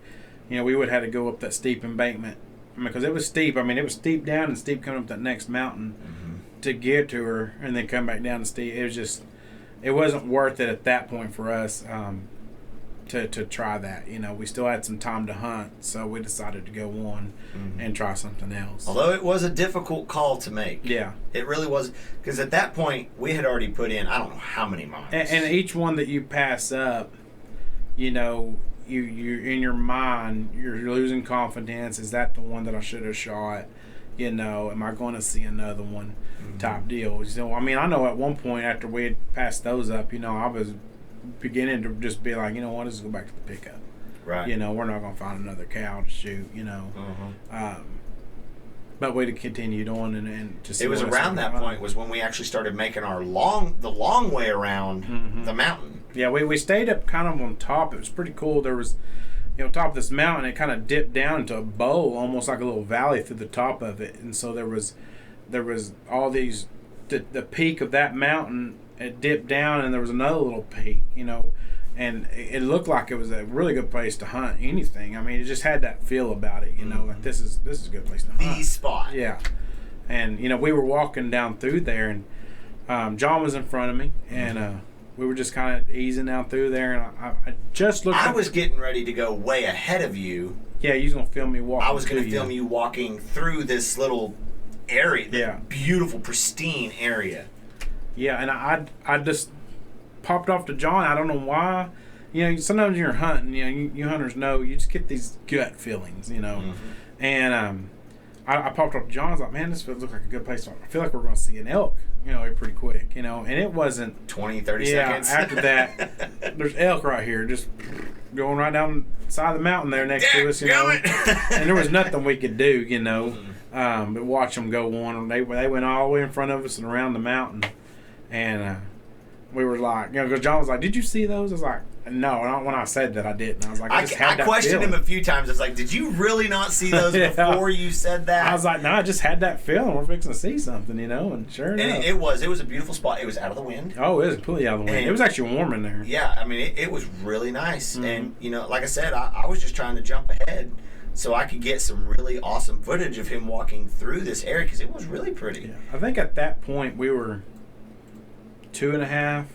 Speaker 2: we would have had to go up that steep embankment. I mean, because it was steep. I mean, it was steep down and steep coming up that next mountain to get to her and then come back down the steep. It was just, it wasn't worth it at that point for us to try that. We still had some time to hunt, so we decided to go on and try something else.
Speaker 1: Although it was a difficult call to make.
Speaker 2: Yeah.
Speaker 1: It really was, because at that point, we had already put in, I don't know how many miles.
Speaker 2: And each one that you pass up, you in your mind, you're losing confidence. Is that the one that I should have shot? Am I going to see another one? Type deal. So, I mean, I know at one point after we had passed those up, I was beginning to just be like, let's go back to the pickup.
Speaker 1: Right.
Speaker 2: We're not going to find another cow to shoot, but we'd have continued on and just.
Speaker 1: It was around that point was when we actually started making the long way around the mountain.
Speaker 2: Yeah, we stayed up kind of on top. It was pretty cool. There was, top of this mountain, it kind of dipped down into a bowl, almost like a little valley through the top of it. And so there was all these, the peak of that mountain, it dipped down, and there was another little peak, and it looked like it was a really good place to hunt anything. I mean, it just had that feel about it, like this is a good place to hunt.
Speaker 1: The spot.
Speaker 2: Yeah. And, we were walking down through there, and John was in front of me, and we were just kind of easing down through there, and I just looked.
Speaker 1: I was getting ready to go way ahead of you.
Speaker 2: Yeah, you was gonna film me walking.
Speaker 1: I was gonna film you walking through this little area, beautiful, pristine area.
Speaker 2: Yeah, and I just popped off to John. I don't know why. Sometimes you're hunting. You hunters know you just get these gut feelings. And I popped up to John. I was like, man, this looks like a good place. I feel like we're going to see an elk, pretty quick, and it wasn't
Speaker 1: 20, 30 seconds.
Speaker 2: After that, there's elk right here, just going right down the side of the mountain there next to us, and there was nothing we could do, but watch them go on. They went all the way in front of us and around the mountain, and we were like, because John was like, did you see those? I was like, no, not when I said that I didn't. I was like, I
Speaker 1: questioned him a few times. I was like, did you really not see those before you said that?
Speaker 2: I was like, no, I just had that feeling. We're fixing to see something, and sure enough.
Speaker 1: And it was a beautiful spot. It was out of the wind.
Speaker 2: Oh, it was completely out of the wind. It was actually warm in there.
Speaker 1: Yeah, I mean, it was really nice. And, like I said, I was just trying to jump ahead so I could get some really awesome footage of him walking through this area because it was really pretty.
Speaker 2: Yeah. I think at that point we were 2.5,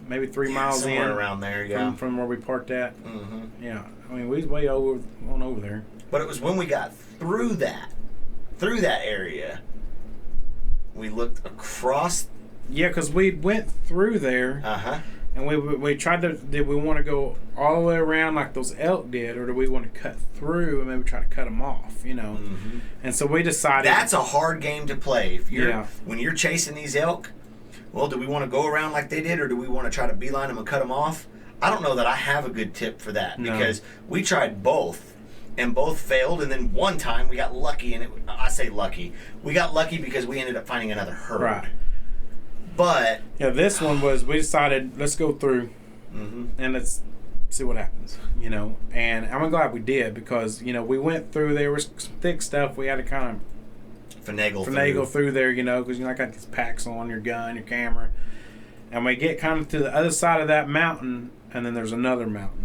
Speaker 2: maybe 3 miles
Speaker 1: somewhere
Speaker 2: in
Speaker 1: around there, yeah.
Speaker 2: from where we parked at.
Speaker 1: Mm-hmm.
Speaker 2: Yeah, I mean we was way over there.
Speaker 1: But it was when we got through that area, we looked across.
Speaker 2: Yeah, because we went through there.
Speaker 1: Uh-huh.
Speaker 2: And we tried to, did we want to go all the way around like those elk did, or do we want to cut through and maybe try to cut them off, you know?
Speaker 1: Mm-hmm.
Speaker 2: And so we decided.
Speaker 1: That's a hard game to play. If you're when you're chasing these elk, well, do we want to go around like they did, or do we want to try to beeline them and cut them off? I don't know that I have a good tip for that because we tried both, and both failed. And then one time we got lucky, and I say lucky. We got lucky because we ended up finding another herd.
Speaker 2: Right.
Speaker 1: But
Speaker 2: yeah, this one was, we decided, let's go through and let's see what happens, you know. And I'm glad we did because, you know, we went through, there was some thick stuff we had to kind of finagle through there, you know, because you know, I got these packs on your gun, your camera. And we get kind of to the other side of that mountain, and then there's another mountain.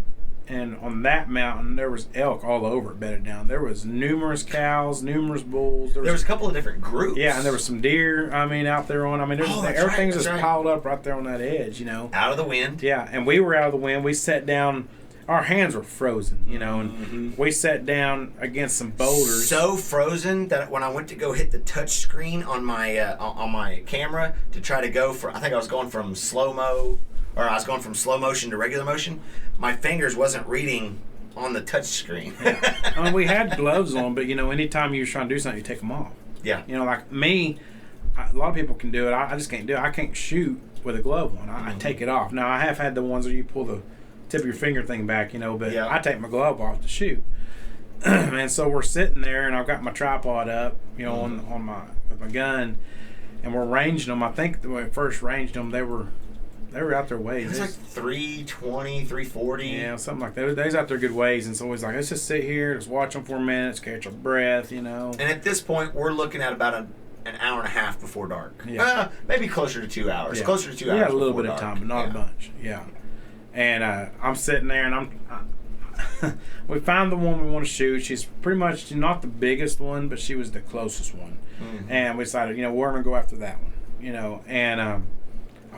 Speaker 2: And on that mountain, there was elk all over it, bedded down. There was numerous cows, numerous bulls.
Speaker 1: There was a couple of different groups.
Speaker 2: Yeah, and there was some deer, out there on. Everything's just piled up right there on that edge, you know.
Speaker 1: Out of the wind.
Speaker 2: Yeah, and we were out of the wind. We sat down. Our hands were frozen, you know, and we sat down against some boulders.
Speaker 1: So frozen that when I went to go hit the touch screen on my camera to try to go for, I think I was going from slow motion to regular motion. My fingers wasn't reading on the touch screen.
Speaker 2: I mean, we had gloves on, but you know, anytime you were trying to do something, you take them off.
Speaker 1: Yeah.
Speaker 2: You know, like me, a lot of people can do it. I just can't do it. I can't shoot with a glove on. I take it off. Now, I have had the ones where you pull the tip of your finger thing back, you know, but I take my glove off to shoot. And so we're sitting there, and I've got my tripod up, you know, with my gun, and we're ranging them. I think when we first ranged them, they were out their ways.
Speaker 1: It was like 320, 340.
Speaker 2: Yeah, something like that. They was out there good ways, and so he's like, let's just sit here, just watch them for a minute, catch our breath, you know.
Speaker 1: And at this point, we're looking at about an hour and a half before dark.
Speaker 2: Yeah.
Speaker 1: Maybe closer to 2 hours.
Speaker 2: Yeah.
Speaker 1: Closer to 2 hours.
Speaker 2: We had a little bit
Speaker 1: dark.
Speaker 2: of time, but not a bunch. Yeah. And I'm sitting there, and we found the one we want to shoot. She's pretty much not the biggest one, but she was the closest one. Mm-hmm. And we decided, you know, we're going to go after that one, you know. And I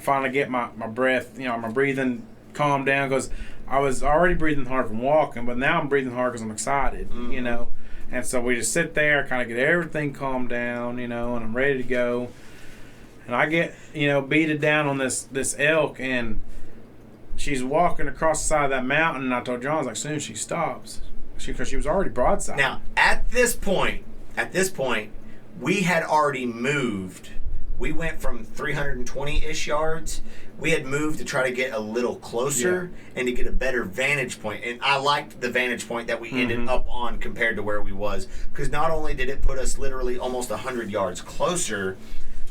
Speaker 2: finally get my breath, you know, my breathing calmed down because I was already breathing hard from walking, but now I'm breathing hard because I'm excited, you know. And so we just sit there, kind of get everything calmed down, you know, and I'm ready to go. And I get, you know, beated down on this elk, and she's walking across the side of that mountain, and I told John, I was like, as soon as she stops, because she was already broadside.
Speaker 1: Now, at this point, we had already moved. We went from 320-ish yards. We had moved to try to get a little closer and to get a better vantage point. And I liked the vantage point that we ended up on compared to where we was. Because not only did it put us literally almost 100 yards closer,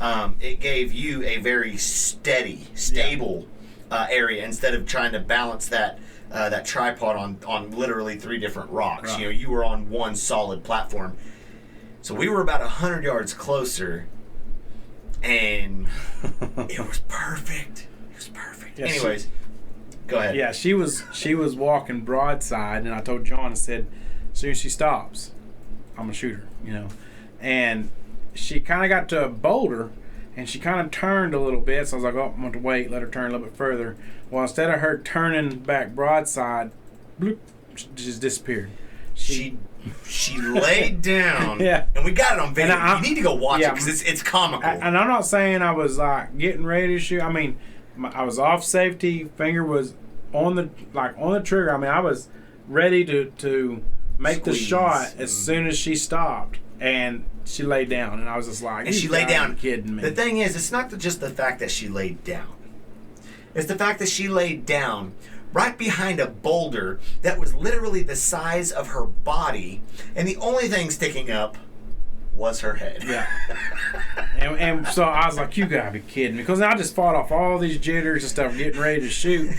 Speaker 1: it gave you a very stable area instead of trying to balance that tripod on literally 3 different rocks. Right. You know, you were on one solid platform. So we were about 100 yards closer, and it was perfect. It was perfect. Yeah, anyways, go ahead.
Speaker 2: Yeah, she was walking broadside, and I told John, I said, as soon as she stops, I'm gonna shoot her, you know. And she kind of got to a boulder, and she kind of turned a little bit, so I was like, oh, I'm going to wait, let her turn a little bit further. Well, instead of her turning back broadside, bloop, she just disappeared.
Speaker 1: She laid down, and we got it on video. You need to go watch it because it's comical.
Speaker 2: And I'm not saying I was like getting ready to shoot. I mean, I was off safety, finger was on the trigger. I mean, I was ready to make the shot as soon as she stopped, and she laid down, and I was just like,
Speaker 1: and she laid down.
Speaker 2: Kidding me.
Speaker 1: The thing is, it's not just the fact that she laid down. It's the fact that she laid down right behind a boulder that was literally the size of her body, and the only thing sticking up was her head.
Speaker 2: Yeah. and so I was like, you gotta be kidding me. Because I just fought off all these jitters and stuff, getting ready to shoot.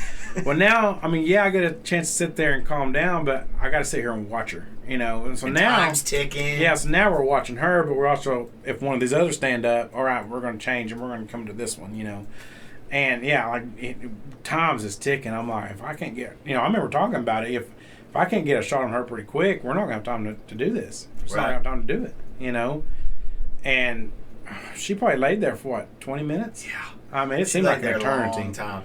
Speaker 2: Well, now, I mean, I get a chance to sit there and calm down, but I gotta sit here and watch her, you know. And so now
Speaker 1: time's ticking.
Speaker 2: Yeah, so now we're watching her, but we're also, if one of these others stand up, all right, we're gonna change and we're gonna come to this one, you know. And yeah, times is ticking. I'm like, if I can't get, you know, I remember talking about it. If if I can't get a shot on her pretty quick, we're not gonna have time to do this. It's not
Speaker 1: Right.
Speaker 2: gonna have time to do it, you know. And she probably laid there for what, 20 minutes?
Speaker 1: Yeah.
Speaker 2: I mean, it
Speaker 1: She
Speaker 2: seemed
Speaker 1: laid
Speaker 2: like an
Speaker 1: there a
Speaker 2: eternity.
Speaker 1: long time.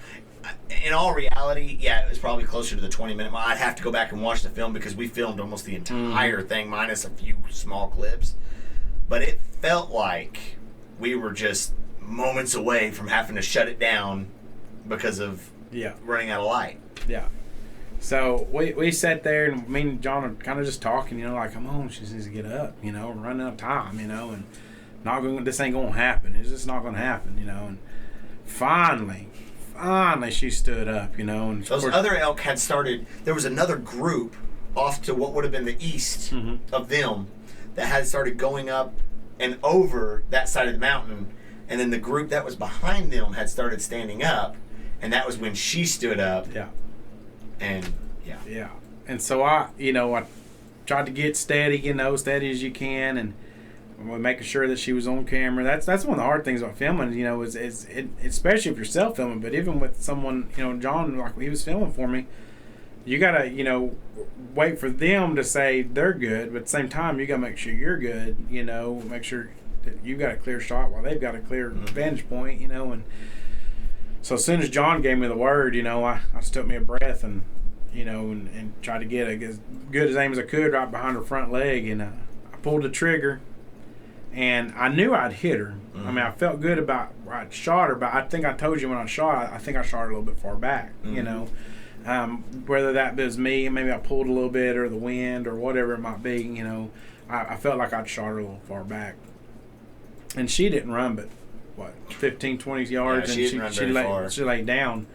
Speaker 1: In all reality, yeah, it was probably closer to the 20-minute mark. I'd have to go back and watch the film because we filmed almost the entire thing minus a few small clips. But it felt like we were just moments away from having to shut it down because of
Speaker 2: Yeah.
Speaker 1: running out of light.
Speaker 2: Yeah. So we sat there, and me and John are kind of just talking, you know, like, come on, she needs to get up, you know, we're running out of time, you know, and this ain't going to happen. It's just not going to happen, you know. And finally, she stood up, you know. And
Speaker 1: Those other elk had started, there was another group off to what would have been the east of them that had started going up and over that side of the mountain. And then the group that was behind them had started standing up. And that was when she stood up.
Speaker 2: Yeah.
Speaker 1: And yeah.
Speaker 2: Yeah. And so I tried to get steady, you know, steady as you can, and making sure that she was on camera. That's one of the hard things about filming, you know, is especially if you're self-filming, but even with someone, you know, John, like he was filming for me, you gotta, you know, wait for them to say they're good, but at the same time, you gotta make sure you're good, you know, make sure that you got a clear shot while they've got a clear vantage point, you know. And so as soon as John gave me the word, you know, I just took me a breath and, you know, and tried to get as good as aim as I could right behind her front leg, and I pulled the trigger. And I knew I'd hit her. I mean, I felt good about where I'd shot her, but I think I told you when I shot, I think I shot her a little bit far back, you know. Whether that was me, maybe I pulled a little bit, or the wind, or whatever it might be, you know. I felt like I'd shot her a little far back. And she didn't run but, what, 15, 20 yards,
Speaker 1: she didn't run very far.
Speaker 2: She laid down.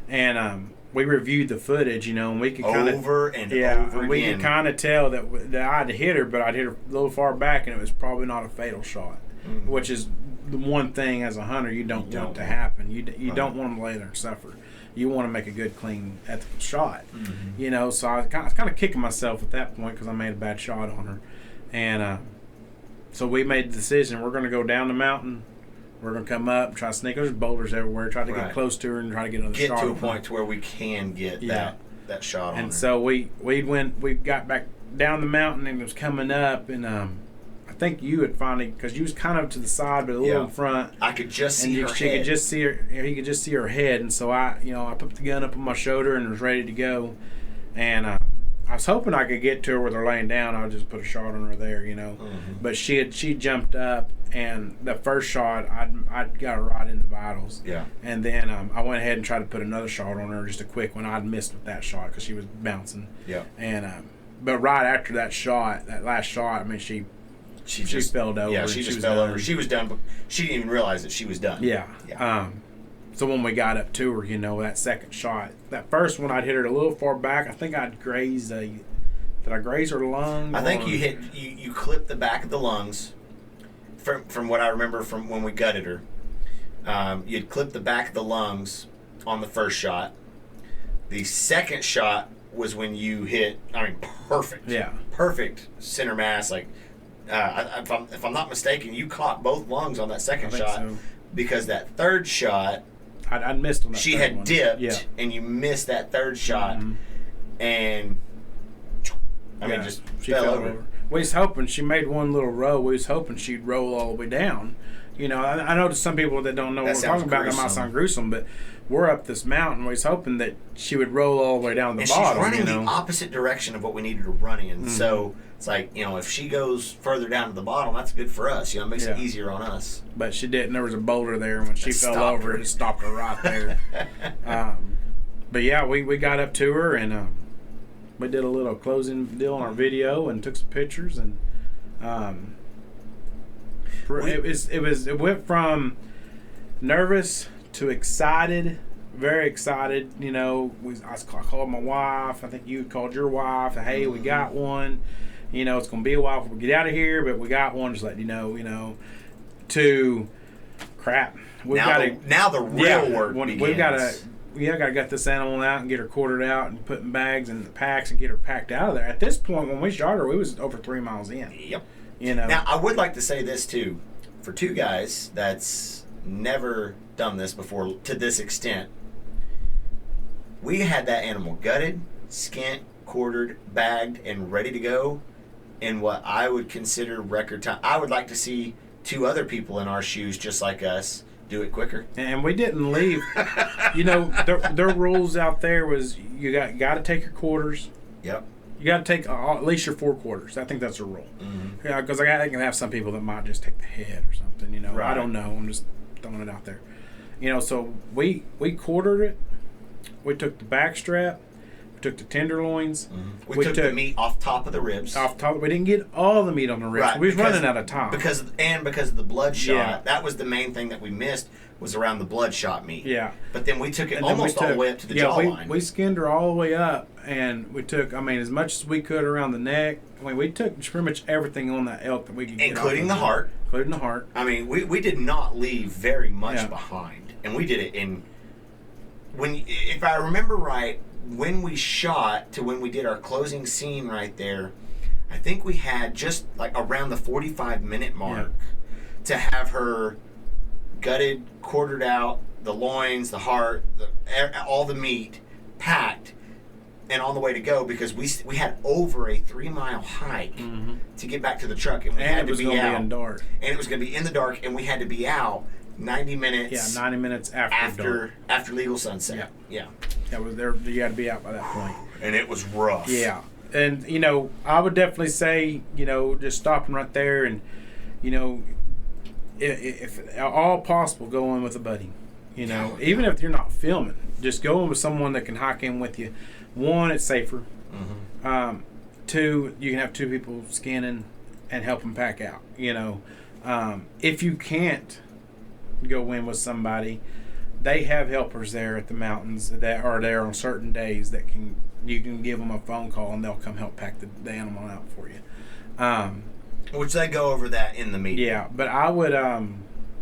Speaker 2: And we reviewed the footage, you know, and we could kind of
Speaker 1: over again.
Speaker 2: We could kind of tell that I'd hit her, but I'd hit her a little far back, and it was probably not a fatal shot, which is the one thing as a hunter you don't want to happen. You don't want them to lay there and suffer. You want to make a good, clean, ethical shot, you know. So I was kind of kicking myself at that point because I made a bad shot on her, and so we made the decision: we're going to go down the mountain. We're going to come up, try to sneak. There's boulders everywhere. Try to get close to her and try to get another shot.
Speaker 1: Get to a point to where we can get that shot on her.
Speaker 2: And so we got back down the mountain, and it was coming up, and I think you had finally, because you was kind of to the side but a little in front.
Speaker 1: I could just see her
Speaker 2: she
Speaker 1: head.
Speaker 2: could just see her. He could just see her head, and so I put the gun up on my shoulder and was ready to go, and I was hoping I could get to her with her laying down. I would just put a shot on her there, you know. But she jumped up, and the first shot I'd got her right in the vitals.
Speaker 1: Yeah.
Speaker 2: And then I went ahead and tried to put another shot on her, just a quick one. I'd missed with that shot because she was bouncing.
Speaker 1: Yeah.
Speaker 2: And but right after that shot, that last shot, I mean, she just fell over.
Speaker 1: Yeah, she just fell over. She was done, but she didn't even realize that she was done.
Speaker 2: Yeah. So when we got up to her, you know, that second shot, that first one I'd hit her a little far back. I think I'd grazed did I graze her lung?
Speaker 1: I think you clipped the back of the lungs. From what I remember from when we gutted her, you'd clipped the back of the lungs on the first shot. The second shot was when you hit. I mean, perfect center mass. Like, if I'm not mistaken, you caught both lungs on that second shot.
Speaker 2: So.
Speaker 1: Because that third shot,
Speaker 2: I'd missed on that.
Speaker 1: She
Speaker 2: third
Speaker 1: had
Speaker 2: one.
Speaker 1: dipped, and you missed that third shot, and I mean, just
Speaker 2: she
Speaker 1: fell over.
Speaker 2: We was hoping she made one little row. We was hoping she'd roll all the way down. You know, I know to some people that don't know what we're talking about, that might sound gruesome, but we're up this mountain. We was hoping that she would roll all the way down to the bottom.
Speaker 1: And she's running
Speaker 2: the
Speaker 1: opposite direction of what we needed her running, and so it's like, you know, if she goes further down to the bottom, that's good for us. You know, it makes it easier on us.
Speaker 2: But she didn't. There was a boulder there, and when she fell over, it stopped her right there. But yeah, we got up to her, and we did a little closing deal on our video and took some pictures, and it went from nervous to excited, very excited. You know, I called my wife. I think you called your wife. Hey, we got one. You know, it's gonna be a while before we get out of here, but we got one. Just letting you know. You know, to crap.
Speaker 1: Now the real work begins.
Speaker 2: We've got to. Yeah, I got to gut this animal out and get her quartered out and put in bags and the packs and get her packed out of there. At this point, when we shot her, we was over 3 miles in.
Speaker 1: Yep.
Speaker 2: You know.
Speaker 1: Now, I would like to say this, too. For two guys that's never done this before to this extent, we had that animal gutted, skinned, quartered, bagged, and ready to go in what I would consider record time. I would like to see 2 other people in our shoes just like us do it quicker.
Speaker 2: And we didn't leave. You know, their rules out there was you got to take your quarters.
Speaker 1: Yep.
Speaker 2: You got to take at least your 4 quarters. I think that's a rule.
Speaker 1: Mm-hmm.
Speaker 2: Yeah, because I can have some people that might just take the head or something. You know,
Speaker 1: Right.
Speaker 2: I don't know. I'm just throwing it out there. You know, so we quartered it. We took the back strap. We took the tenderloins.
Speaker 1: Mm-hmm. We took the meat off top of the ribs.
Speaker 2: Off top. We didn't get all the meat on the ribs.
Speaker 1: Right,
Speaker 2: We was
Speaker 1: because-
Speaker 2: running out of time.
Speaker 1: Because of the bloodshot.
Speaker 2: Yeah.
Speaker 1: That was the main thing that we missed, was around the bloodshot meat.
Speaker 2: Yeah.
Speaker 1: But then we took it
Speaker 2: And then
Speaker 1: almost all the way up to the jawline.
Speaker 2: We skinned her all the way up, and we took, I mean, as much as we could around the neck. I mean, we took pretty much everything on that elk that we could get
Speaker 1: Including
Speaker 2: off
Speaker 1: the
Speaker 2: of it.
Speaker 1: heart.
Speaker 2: Including the heart.
Speaker 1: I mean, we did not leave very much
Speaker 2: Yeah.
Speaker 1: behind. And we did it in... If I remember right, when we shot to when we did our closing scene right there, I think we had just like around the 45-minute mark to have her gutted, quartered out, the loins, the heart, all the meat packed and on the way to go, because we had over a 3-mile hike to get back to the truck, and we had to be out.
Speaker 2: And it was going to be in dark.
Speaker 1: And it was going to be in the dark, and we had to be out 90 minutes.
Speaker 2: Yeah, 90 minutes after
Speaker 1: legal sunset.
Speaker 2: Yeah. That was there. You had to be out by that point.
Speaker 1: And it was rough.
Speaker 2: Yeah. And, you know, I would definitely say, you know, just stopping right there and, you know, if all possible, go in with a buddy. You know, even if you're not filming, just go in with someone that can hike in with you. 1, it's safer. 2, you can have 2 people scanning and help them pack out. You know, if you can't go in with somebody, they have helpers there at the mountains that are there on certain days that you can give them a phone call and they'll come help pack the animal out for you.
Speaker 1: Which they go over that in the meeting.
Speaker 2: Yeah, but I would,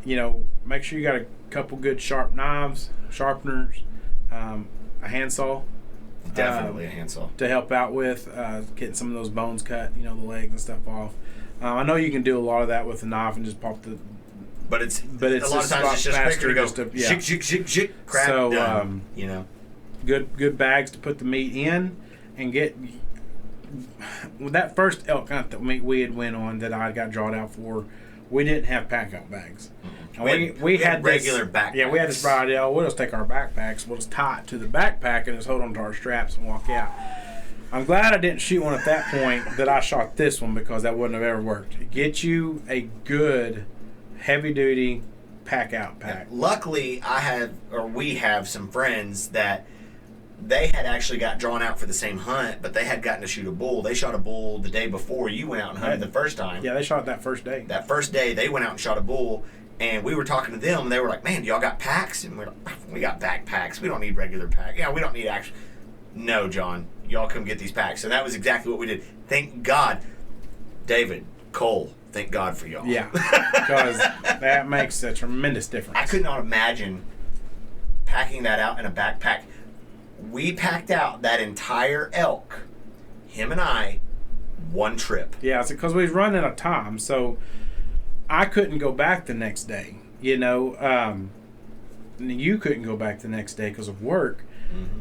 Speaker 2: you know, make sure you got a couple good sharp knives, sharpeners, a handsaw.
Speaker 1: Definitely a handsaw.
Speaker 2: To help out with getting some of those bones cut, you know, the legs and stuff off. I know you can do a lot of that with a knife and just pop the...
Speaker 1: But it's
Speaker 2: a
Speaker 1: lot of times it's just quicker to go
Speaker 2: shik,
Speaker 1: shik, crack,
Speaker 2: so,
Speaker 1: done, you know.
Speaker 2: Good bags to put the meat in and get... With that first elk hunt that we had went on that I got drawn out for, we didn't have pack-out bags. We had
Speaker 1: regular backpacks.
Speaker 2: Yeah, we had this bright idea, we'll just take our backpacks, we'll just tie it to the backpack and just hold on to our straps and walk out. I'm glad I didn't shoot one at that point that I shot this one, because that wouldn't have ever worked. Get you a good heavy-duty pack-out pack.
Speaker 1: Luckily, we have some friends that they had actually got drawn out for the same hunt, but they had gotten to shoot a bull. They shot a bull the day before you went out and hunted the first time.
Speaker 2: Yeah, they shot that first day.
Speaker 1: That first day, they went out and shot a bull, and we were talking to them, and they were like, man, do y'all got packs? And we're like, we got backpacks. We don't need regular packs. Yeah, we don't need actual... No, John, y'all come get these packs. And that was exactly what we did. Thank God. David, Cole, thank God for y'all.
Speaker 2: Yeah, because that makes a tremendous difference.
Speaker 1: I could not imagine packing that out in a backpack. We packed out that entire elk, him and I, one trip.
Speaker 2: Yeah, it's because we was running out of time, so I couldn't go back the next day. You know, and you couldn't go back the next day because of work,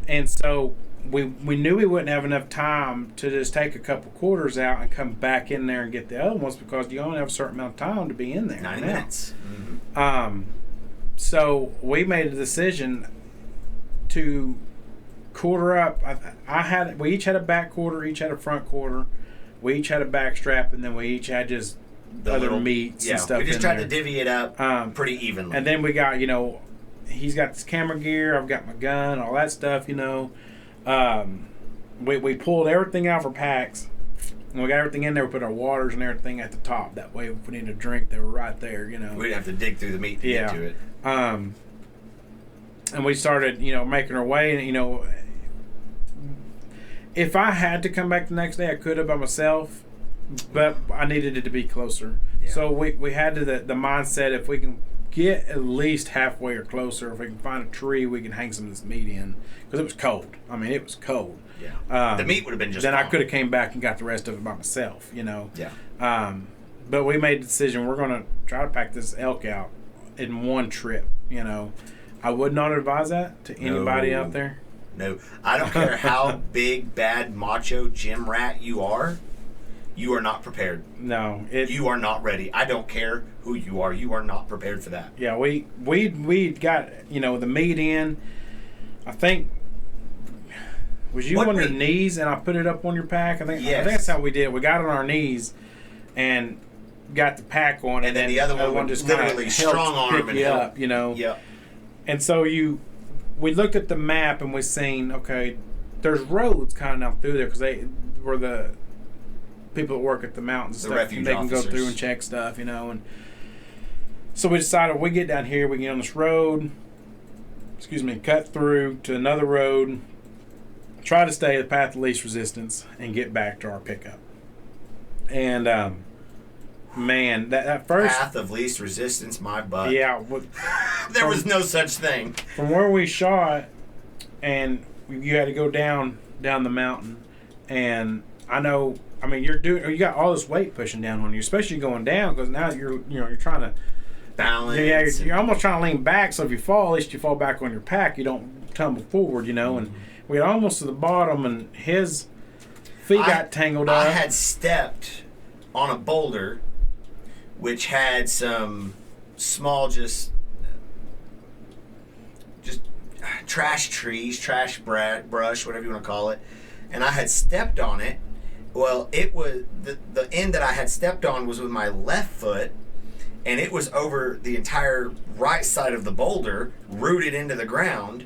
Speaker 2: and so we knew we wouldn't have enough time to just take a couple quarters out and come back in there and get the other ones, because you only have a certain amount of time to be in there.
Speaker 1: 90 minutes.
Speaker 2: So we made a decision to quarter up. We each had a back quarter, each had a front quarter, we each had a back strap, and then we each had just
Speaker 1: The
Speaker 2: other
Speaker 1: little
Speaker 2: meats and stuff.
Speaker 1: We just
Speaker 2: in
Speaker 1: tried
Speaker 2: there.
Speaker 1: to divvy it up pretty evenly.
Speaker 2: And then we got, you know, he's got this camera gear, I've got my gun, all that stuff, you know. We pulled everything out of our packs, and we got everything in there. We put our waters and everything at the top. That way, if we needed a drink, they were right there, you know.
Speaker 1: we didn't have to dig through the meat to get to it.
Speaker 2: And we started, you know, making our way, and, you know, if I had to come back the next day, I could have by myself, but I needed it to be closer.
Speaker 1: Yeah.
Speaker 2: So we had the mindset, if we can get at least halfway or closer, if we can find a tree, we can hang some of this meat in, because it was cold. I mean, it was cold.
Speaker 1: Yeah. The meat would have been just
Speaker 2: then
Speaker 1: fine.
Speaker 2: I could have came back and got the rest of it by myself, you know.
Speaker 1: Yeah.
Speaker 2: But we made the decision, we're going to try to pack this elk out in one trip, you know. I would not advise that to anybody out there.
Speaker 1: No. I don't care how big, bad, macho gym rat you are not prepared.
Speaker 2: No.
Speaker 1: You are not ready. I don't care who you are not prepared for that.
Speaker 2: Yeah, we got, the meat in. I think, was you on your knees and I put it up on your pack?
Speaker 1: Yes.
Speaker 2: I think that's how we did. We got on our knees and got the pack on,
Speaker 1: and then the other one just literally strong arm and
Speaker 2: you up,
Speaker 1: Yep.
Speaker 2: And so we looked at the map and we seen, okay, there's roads kind of now through there because they were the people that work at the mountains and
Speaker 1: the
Speaker 2: stuff. And they can go through and check stuff, and so we decided we get down here, we get on this road, cut through to another road, try to stay the path of least resistance and get back to our pickup. And man, that first
Speaker 1: path of least resistance, my butt.
Speaker 2: Yeah,
Speaker 1: there was no such thing.
Speaker 2: From where we shot, and you had to go down the mountain, and you got all this weight pushing down on you, especially going down because now you're trying to
Speaker 1: balance.
Speaker 2: Yeah, you're almost trying to lean back, so if you fall, at least you fall back on your pack. You don't tumble forward, And we got almost to the bottom, and his feet got tangled up.
Speaker 1: I had stepped on a boulder, which had some small, just trash trees, trash brush, whatever you want to call it, and I had stepped on it. Well, it was the end that I had stepped on was with my left foot, and it was over the entire right side of the boulder, rooted into the ground.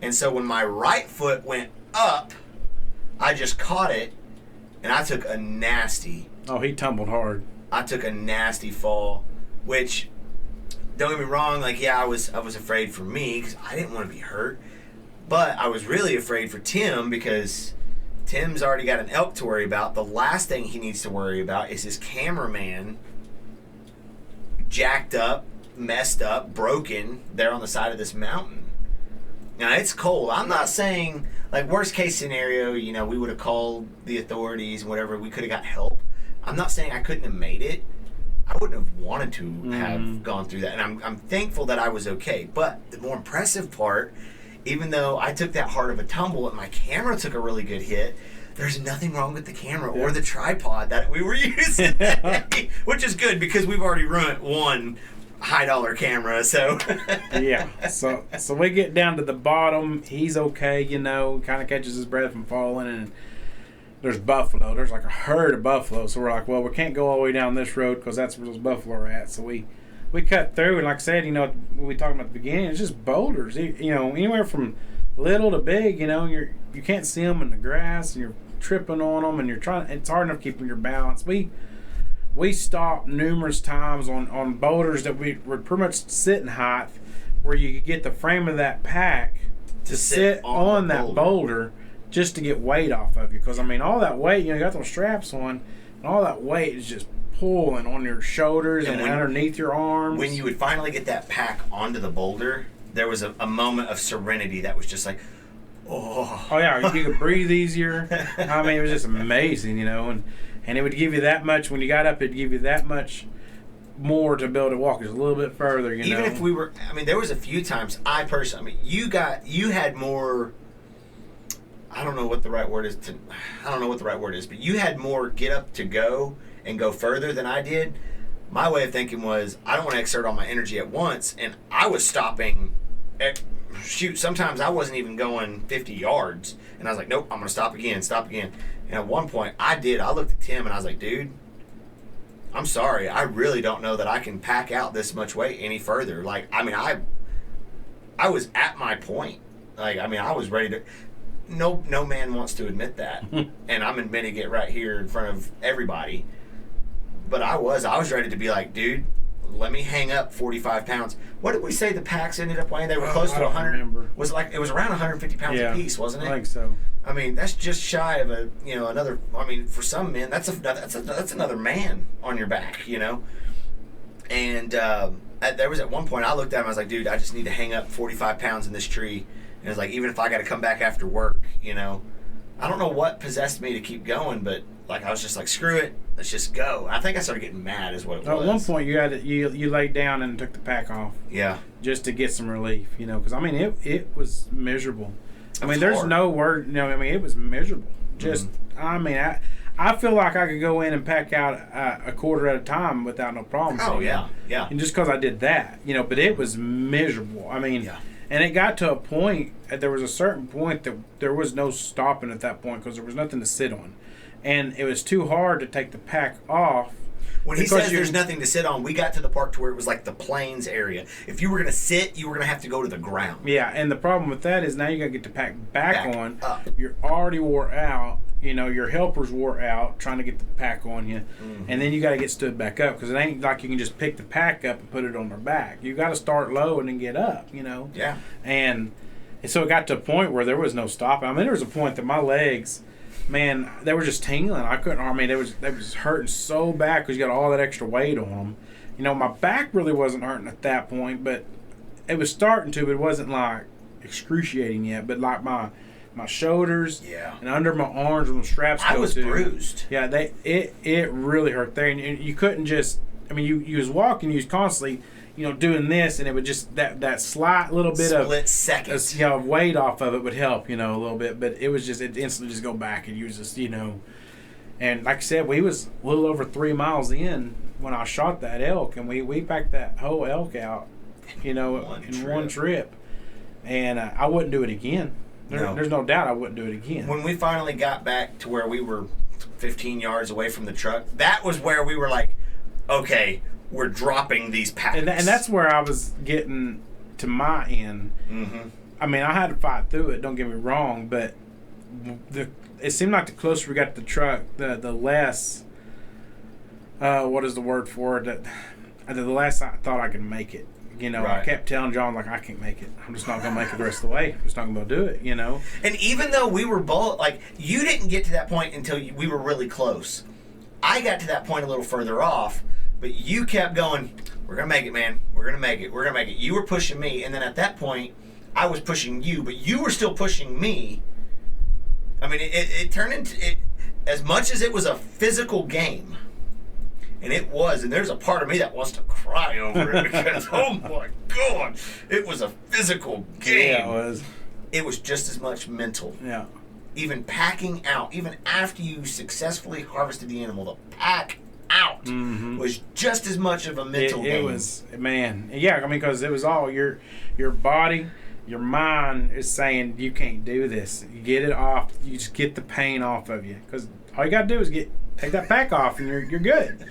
Speaker 1: And so when my right foot went up, I just caught it, and I took a nasty.
Speaker 2: Oh, he tumbled hard.
Speaker 1: I took a nasty fall, which, don't get me wrong, I was afraid for me because I didn't want to be hurt, but I was really afraid for Tim because Tim's already got an elk to worry about. The last thing he needs to worry about is his cameraman jacked up, messed up, broken there on the side of this mountain. Now, it's cold. I'm not saying, worst case scenario, we would have called the authorities and whatever. We could have got help. I'm not saying I couldn't have made it. I wouldn't have wanted to have gone through that. And I'm thankful that I was okay. But the more impressive part, even though I took that hard of a tumble and my camera took a really good hit, there's nothing wrong with the camera or the tripod that we were using, which is good because we've already ruined one high-dollar camera. So
Speaker 2: yeah. So we get down to the bottom. He's okay, kind of catches his breath from falling, and there's buffalo. There's a herd of buffalo. So we're like, well, we can't go all the way down this road because that's where those buffalo are at. So we cut through, and like I said, we talking about the beginning, it's just boulders. Anywhere from little to big. You can't see them in the grass, and you're tripping on them, and it's hard enough keeping your balance. We stopped numerous times on boulders that we were pretty much sitting height, where you could get the frame of that pack to sit on that boulder just to get weight off of you. Because all that weight, you got those straps on, and all that weight is just pulling on your shoulders and underneath your arms.
Speaker 1: When you would finally get that pack onto the boulder, there was a moment of serenity that was just like, oh
Speaker 2: yeah, you could breathe easier. It was just amazing, and it would give you that much. When you got up, it'd give you that much more to be able to walk just a little bit further.
Speaker 1: Even if we were, there was a few times I personally, you had more. I don't know what the right word is. But you had more get up to go and go further than I did. My way of thinking was, I don't want to exert all my energy at once, and I was stopping sometimes I wasn't even going 50 yards, and I was like, nope, I'm going to stop again. And at one point, I looked at Tim, and I was like, dude, I'm sorry, I really don't know that I can pack out this much weight any further. I was at my point. I was ready to. No man wants to admit that, and I'm admitting it right here in front of everybody. But I was ready to be like, dude, let me hang up 45 pounds. What did we say the packs ended up weighing? They were close to 100.
Speaker 2: Remember.
Speaker 1: Was it was around 150 pounds a piece, wasn't it?
Speaker 2: I think so.
Speaker 1: That's just shy of another. For some men, that's another man on your back, And there was at one point I looked at him. I was like, dude, I just need to hang up 45 pounds in this tree. And it's like, even if I got to come back after work, I don't know what possessed me to keep going, but I was just like, screw it, let's just go. I think I started getting mad, is what it was.
Speaker 2: At one point, you laid down and took the pack off.
Speaker 1: Yeah.
Speaker 2: Just to get some relief, because it was miserable. I mean, there's
Speaker 1: hard.
Speaker 2: no word. I mean, it was miserable. Just, I mean, I feel like I could go in and pack out a quarter at a time without no problems.
Speaker 1: Oh, yeah. Yeah.
Speaker 2: And just because I did that, but it was miserable. I mean, and it got to a point, there was a certain point that there was no stopping at that point because there was nothing to sit on. And it was too hard to take the pack off.
Speaker 1: When he says there's nothing to sit on, we got to the part to where it was like the plains area. If you were going to sit, you were going to have to go to the ground.
Speaker 2: Yeah, and the problem with that is now you got to get the pack back on.
Speaker 1: Up.
Speaker 2: You're already wore out. Your helpers wore out trying to get the pack on you. Mm-hmm. And then you got to get stood back up because it ain't like you can just pick the pack up and put it on their back. You got to start low and then get up,
Speaker 1: Yeah.
Speaker 2: And so it got to a point where there was no stopping. I mean, there was a point that my legs, man, they were just tingling. I couldn't. I mean, they was hurting so bad because you got all that extra weight on them. My back really wasn't hurting at that point, but it was starting to. But it wasn't like excruciating yet. But like my shoulders, and under my arms when the straps
Speaker 1: I was bruised.
Speaker 2: Yeah, it really hurt there, and you couldn't just. I mean, you was walking, you was constantly, doing this, and it would just that slight little bit
Speaker 1: split second,
Speaker 2: weight off of it would help, a little bit. But it was just it instantly just go back, and you was just, and like I said, we was a little over 3 miles in when I shot that elk, and we packed that whole elk out, in one trip, and I wouldn't do it again. There's no doubt I wouldn't do it again.
Speaker 1: When we finally got back to where we were 15 yards away from the truck, that was where we were like, okay, we're dropping these packs.
Speaker 2: And that's where I was getting to my end.
Speaker 1: Mm-hmm.
Speaker 2: I mean, I had to fight through it, don't get me wrong, but it seemed like the closer we got to the truck, the less, what is the word for it, the less I thought I could make it. Right. I kept telling John, like, I can't make it. I'm just not going to make it the rest of the way. I'm just not going to do it,
Speaker 1: And even though we were both, like, you didn't get to that point until we were really close. I got to that point a little further off, but you kept going, we're going to make it, man. We're going to make it. We're going to make it. You were pushing me, and then at that point, I was pushing you, but you were still pushing me. I mean, it turned into, as much as it was a physical game, and it was, and there's a part of me that wants to cry over it because, oh my God, it was a physical game.
Speaker 2: Yeah, it was.
Speaker 1: It was just as much mental.
Speaker 2: Yeah.
Speaker 1: Even packing out, even after you successfully harvested the animal, the pack out was just as much of a mental game.
Speaker 2: It was, man. Yeah, I mean, because it was all your body, your mind is saying, you can't do this. You get it off. You just get the pain off of you. Because all you got to do is take that pack off and you're good.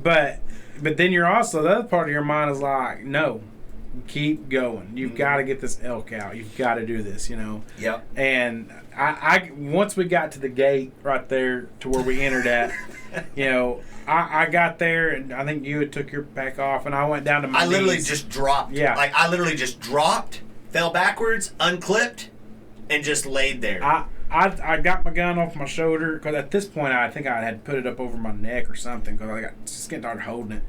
Speaker 2: But then you're also, the other part of your mind is like, no, keep going. You've got to get this elk out. You've got to do this,
Speaker 1: Yep.
Speaker 2: And I once we got to the gate right there to where we entered at, I got there and I think you had took your pack off and I went down to my knees.
Speaker 1: I literally just dropped.
Speaker 2: Yeah.
Speaker 1: Like, I literally just dropped, fell backwards, unclipped, and just laid there.
Speaker 2: I got my gun off my shoulder because at this point I think I had put it up over my neck or something because I got just getting tired holding it,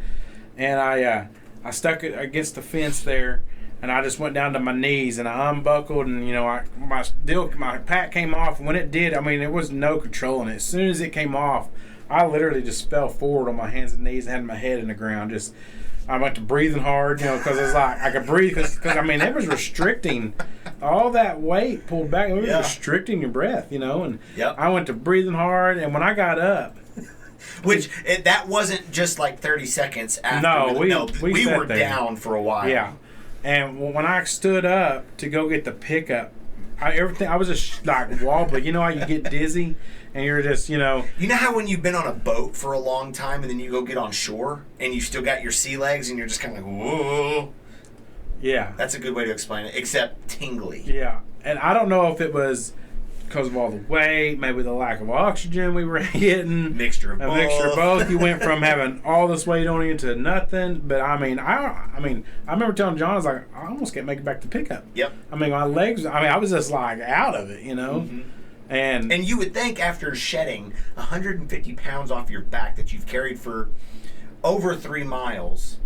Speaker 2: and I stuck it against the fence there, and I just went down to my knees and I unbuckled and my pack came off, and when it did, I mean, there was no controlling it. As soon as it came off, I literally just fell forward on my hands and knees and had my head in the ground. I went to breathing hard, because it's like I could breathe because I mean it was restricting all that weight pulled back. It was restricting your breath, and I went to breathing hard, and when I got up,
Speaker 1: that wasn't just like 30 seconds after.
Speaker 2: No,
Speaker 1: we were down for a while.
Speaker 2: Yeah, and when I stood up to go get the pickup, I was just like wobbly. You know how you get dizzy and you're just,
Speaker 1: You know how when you've been on a boat for a long time and then you go get on shore and you still got your sea legs and you're just kind of like, whoa.
Speaker 2: Yeah.
Speaker 1: That's a good way to explain it, except tingly.
Speaker 2: Yeah. And I don't know if it was because of all the weight, maybe the lack of oxygen we were getting.
Speaker 1: Mixture of both.
Speaker 2: You went from having all this weight on you to nothing. But I remember telling John, I was like, I almost can't make it back to pickup.
Speaker 1: Yep.
Speaker 2: I mean, my legs, I was just like out of it,
Speaker 1: Mm-hmm.
Speaker 2: And
Speaker 1: you would think after shedding 150 pounds off your back that you've carried for over 3 miles,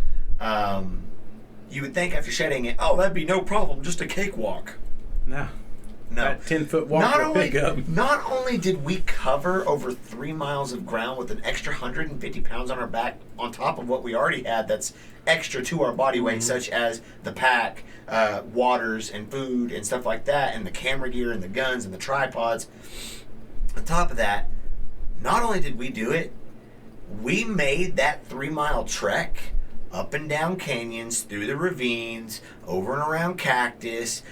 Speaker 1: you would think after shedding it, oh, that'd be no problem, just a cakewalk.
Speaker 2: No. That 10-foot walker pickup.
Speaker 1: Not only did we cover over 3 miles of ground with an extra 150 pounds on our back on top of what we already had that's extra to our body weight, such as the pack, waters and food and stuff like that, and the camera gear and the guns and the tripods. On top of that, not only did we do it, we made that 3-mile trek up and down canyons, through the ravines, over and around Cactus,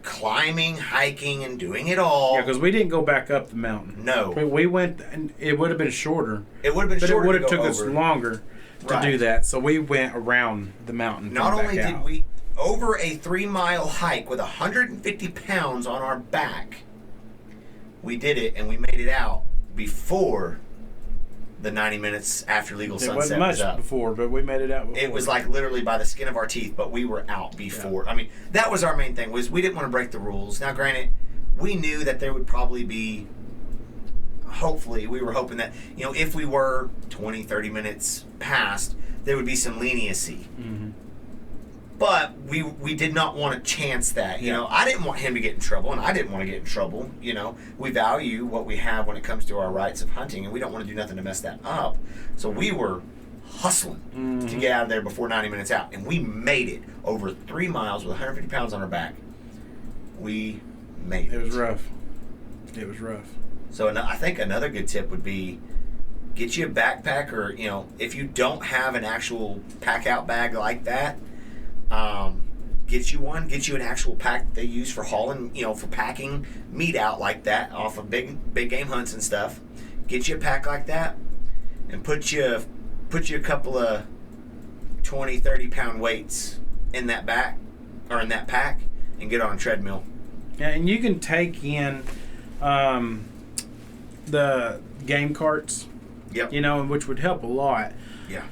Speaker 1: climbing, hiking, and doing it all.
Speaker 2: Yeah, because we didn't go back up the mountain.
Speaker 1: No.
Speaker 2: We went, and it would have been shorter.
Speaker 1: It would have been shorter.
Speaker 2: But it would have took us longer to do that. So we went around the mountain.
Speaker 1: Not only did we, over a 3-mile hike with 150 pounds on our back, we did it and we made it out before the 90 minutes after legal sunset was up.
Speaker 2: It wasn't much before, but we made it out before.
Speaker 1: It was like literally by the skin of our teeth, but we were out before. Yeah. I mean, that was our main thing, was we didn't want to break the rules. Now, granted, we knew that there would probably be, hopefully, we were hoping that, if we were 20, 30 minutes past, there would be some leniency. Mm-hmm. But we did not want to chance that. I didn't want him to get in trouble, and I didn't want to get in trouble. We value what we have when it comes to our rights of hunting, and we don't want to do nothing to mess that up. So we were hustling to get out of there before 90 minutes out, and we made it over 3 miles with 150 pounds on our back. We made it.
Speaker 2: It was rough. It was rough.
Speaker 1: So I think another good tip would be get you a backpack, or if you don't have an actual pack-out bag like that, get you an actual pack that they use for hauling, for packing meat out like that off of big game hunts and stuff. Get you a pack like that, and put you a couple of 20, 30 pound weights in that back or in that pack, and get on a treadmill.
Speaker 2: Yeah, and you can take in the game carts.
Speaker 1: Yep.
Speaker 2: Which would help a lot.
Speaker 1: Yeah.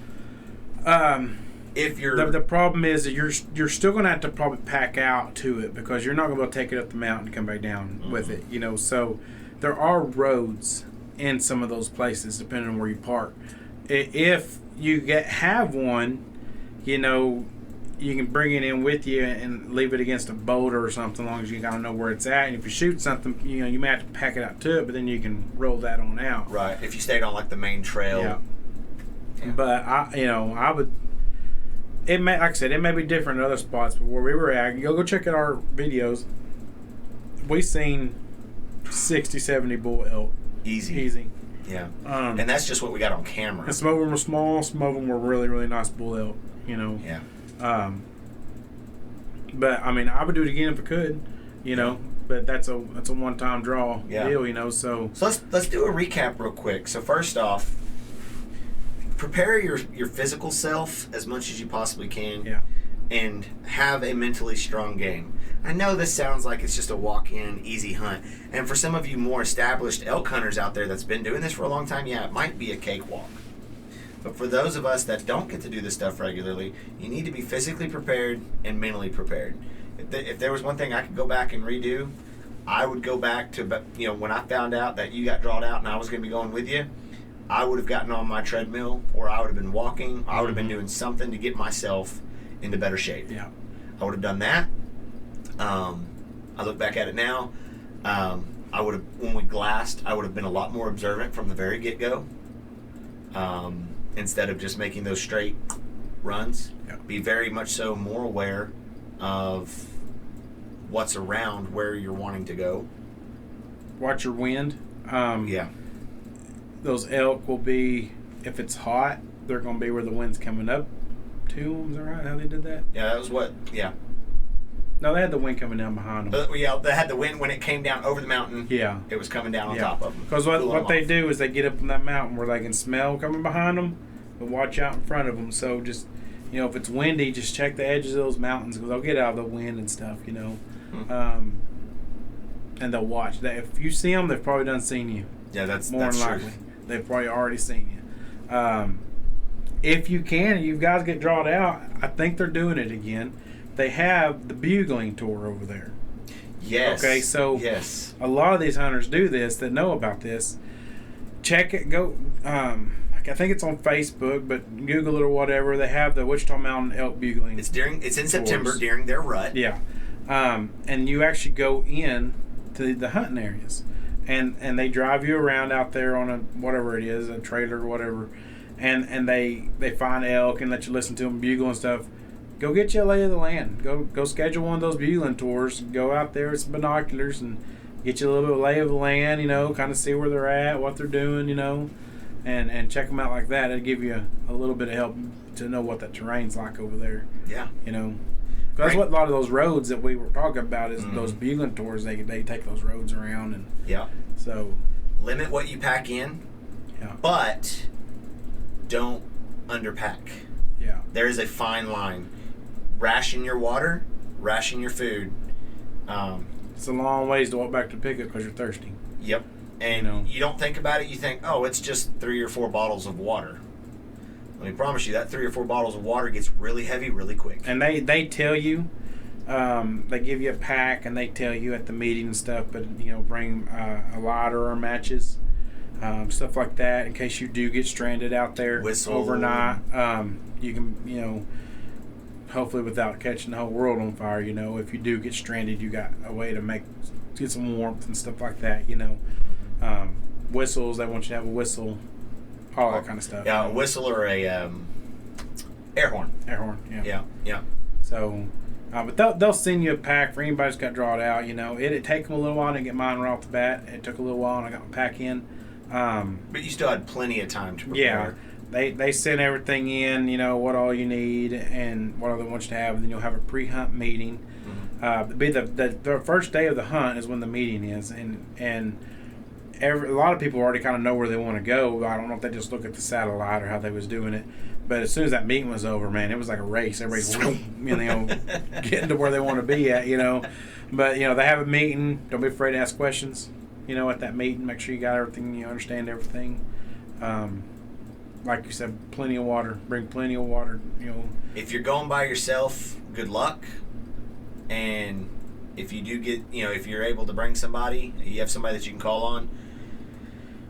Speaker 2: If you're the problem is that you're still going to have to probably pack out to it, because you're not going to be able to take it up the mountain and come back down with it. So there are roads in some of those places depending on where you park. If you have one, you can bring it in with you and leave it against a boulder or something, as long as you gotta know where it's at. And if you shoot something, you may have to pack it out to it, but then you can roll that on out.
Speaker 1: Right. If you stayed on like the main trail.
Speaker 2: Yeah. But I would. It may, like I said, it may be different in other spots, but where we were at, go check out our videos. We seen 60, 70 bull elk.
Speaker 1: Easy. Yeah. And that's just what we got on camera.
Speaker 2: And some of them were small, some of them were really, really nice bull elk.
Speaker 1: Yeah.
Speaker 2: But I mean, I would do it again if I could. But that's a one-time draw deal. So
Speaker 1: let's do a recap real quick. So first off, prepare your physical self as much as you possibly can.
Speaker 2: Yeah.
Speaker 1: And have a mentally strong game. I know this sounds like it's just a walk-in, easy hunt. And for some of you more established elk hunters out there that's been doing this for a long time, it might be a cakewalk. But for those of us that don't get to do this stuff regularly, you need to be physically prepared and mentally prepared. If there was one thing I could go back and redo, I would go back to, when I found out that you got drawn out and I was going to be going with you, I would have gotten on my treadmill, or I would have been walking. I would have been doing something to get myself into better shape.
Speaker 2: Yeah.
Speaker 1: I would have done that. I look back at it now. I would have, when we glassed, I would have been a lot more observant from the very get-go. Instead of just making those straight runs.
Speaker 2: Yeah.
Speaker 1: Be very much so more aware of what's around where you're wanting to go.
Speaker 2: Watch your wind.
Speaker 1: Yeah.
Speaker 2: Those elk will be, if it's hot, they're going to be where the wind's coming up to them. Is that right? How they did that?
Speaker 1: Yeah, that was what. Yeah.
Speaker 2: No, they had the wind coming down behind them.
Speaker 1: They had the wind when it came down over the mountain.
Speaker 2: Yeah.
Speaker 1: It was coming down on top of them.
Speaker 2: Because what they do is they get up on that mountain where they can smell coming behind them, but watch out in front of them. So just, if it's windy, just check the edges of those mountains, because they'll get out of the wind and stuff,
Speaker 1: Mm-hmm.
Speaker 2: And they'll watch. If you see them, they've probably done seen you.
Speaker 1: Yeah, that's
Speaker 2: more than likely. They've probably already seen you. If you can, you guys get drawn out, I think they're doing it again. They have the bugling tour over there.
Speaker 1: Yes.
Speaker 2: Okay, so
Speaker 1: yes.
Speaker 2: A lot of these hunters do this that know about this. Check it. Go. I think it's on Facebook, but Google it or whatever. They have the Wichita Mountain Elk Bugling.
Speaker 1: It's in September during their rut.
Speaker 2: Yeah. And you actually go in to the hunting areas, and they drive you around out there on a whatever it is, a trailer or whatever, and they find elk and let you listen to them bugle and stuff. Go get you a lay of the land. Go schedule one of those bugling tours. Go out there with some binoculars and get you a little bit of lay of the land. You know, kind of see where they're at, what they're doing. You know, and check them out like that. It'll give you a little bit of help to know what that terrain's like over there.
Speaker 1: Yeah.
Speaker 2: You know, that's what a lot of those roads that we were talking about is those bugling tours. They take those roads around and so
Speaker 1: limit what you pack in.
Speaker 2: Yeah.
Speaker 1: But don't underpack.
Speaker 2: Yeah.
Speaker 1: There is a fine line. Ration your water, ration your food.
Speaker 2: It's a long ways to walk back to pickup because you're thirsty.
Speaker 1: Yep. And you don't think about it. You think, oh, it's just 3 or 4 bottles of water. Let me promise you that 3 or 4 bottles of water gets really heavy really quick.
Speaker 2: And they tell you, they give you a pack and they tell you at the meeting and stuff, but bring a lighter or matches, stuff like that in case you do get stranded out there overnight. You can, hopefully without catching the whole world on fire, if you do get stranded, you got a way to get some warmth and stuff like that, whistles, they want you to have a whistle, all that kind of stuff.
Speaker 1: Yeah, a whistle or a air horn.
Speaker 2: Air horn, yeah.
Speaker 1: Yeah.
Speaker 2: So, but they'll send you a pack for anybody who's got to draw it out, It'd take them a little while to get mine right off the bat. It took a little while and I got my pack in.
Speaker 1: But you still had plenty of time to prepare.
Speaker 2: Yeah. They send everything in, what all you need and what all they want you to have, and then you'll have a pre-hunt meeting. Be the first day of the hunt is when the meeting is, and a lot of people already kind of know where they want to go. I don't know if they just look at the satellite or how they was doing it, but as soon as that meeting was over, man, it was like a race. Everybody's getting to where they want to be at, But they have a meeting. Don't be afraid to ask questions, at that meeting. Make sure you got everything, you understand everything. Like you said, plenty of water. Bring plenty of water.
Speaker 1: If you're going by yourself, good luck. And if you do get, if you're able to bring somebody, you have somebody that you can call on.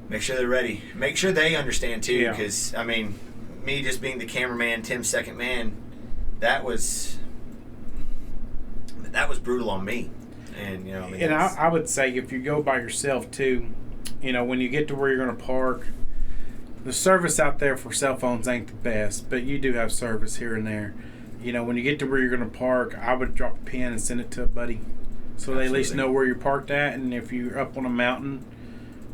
Speaker 1: Make sure they're ready. Make sure they understand too, because me just being the cameraman, Tim's second man, that was brutal on me. And
Speaker 2: and I would say if you go by yourself too, when you get to where you're going to park. The service out there for cell phones ain't the best, but you do have service here and there. When you get to where you're going to park, I would drop a pin and send it to a buddy so they at least know where you're parked at. And if you're up on a mountain,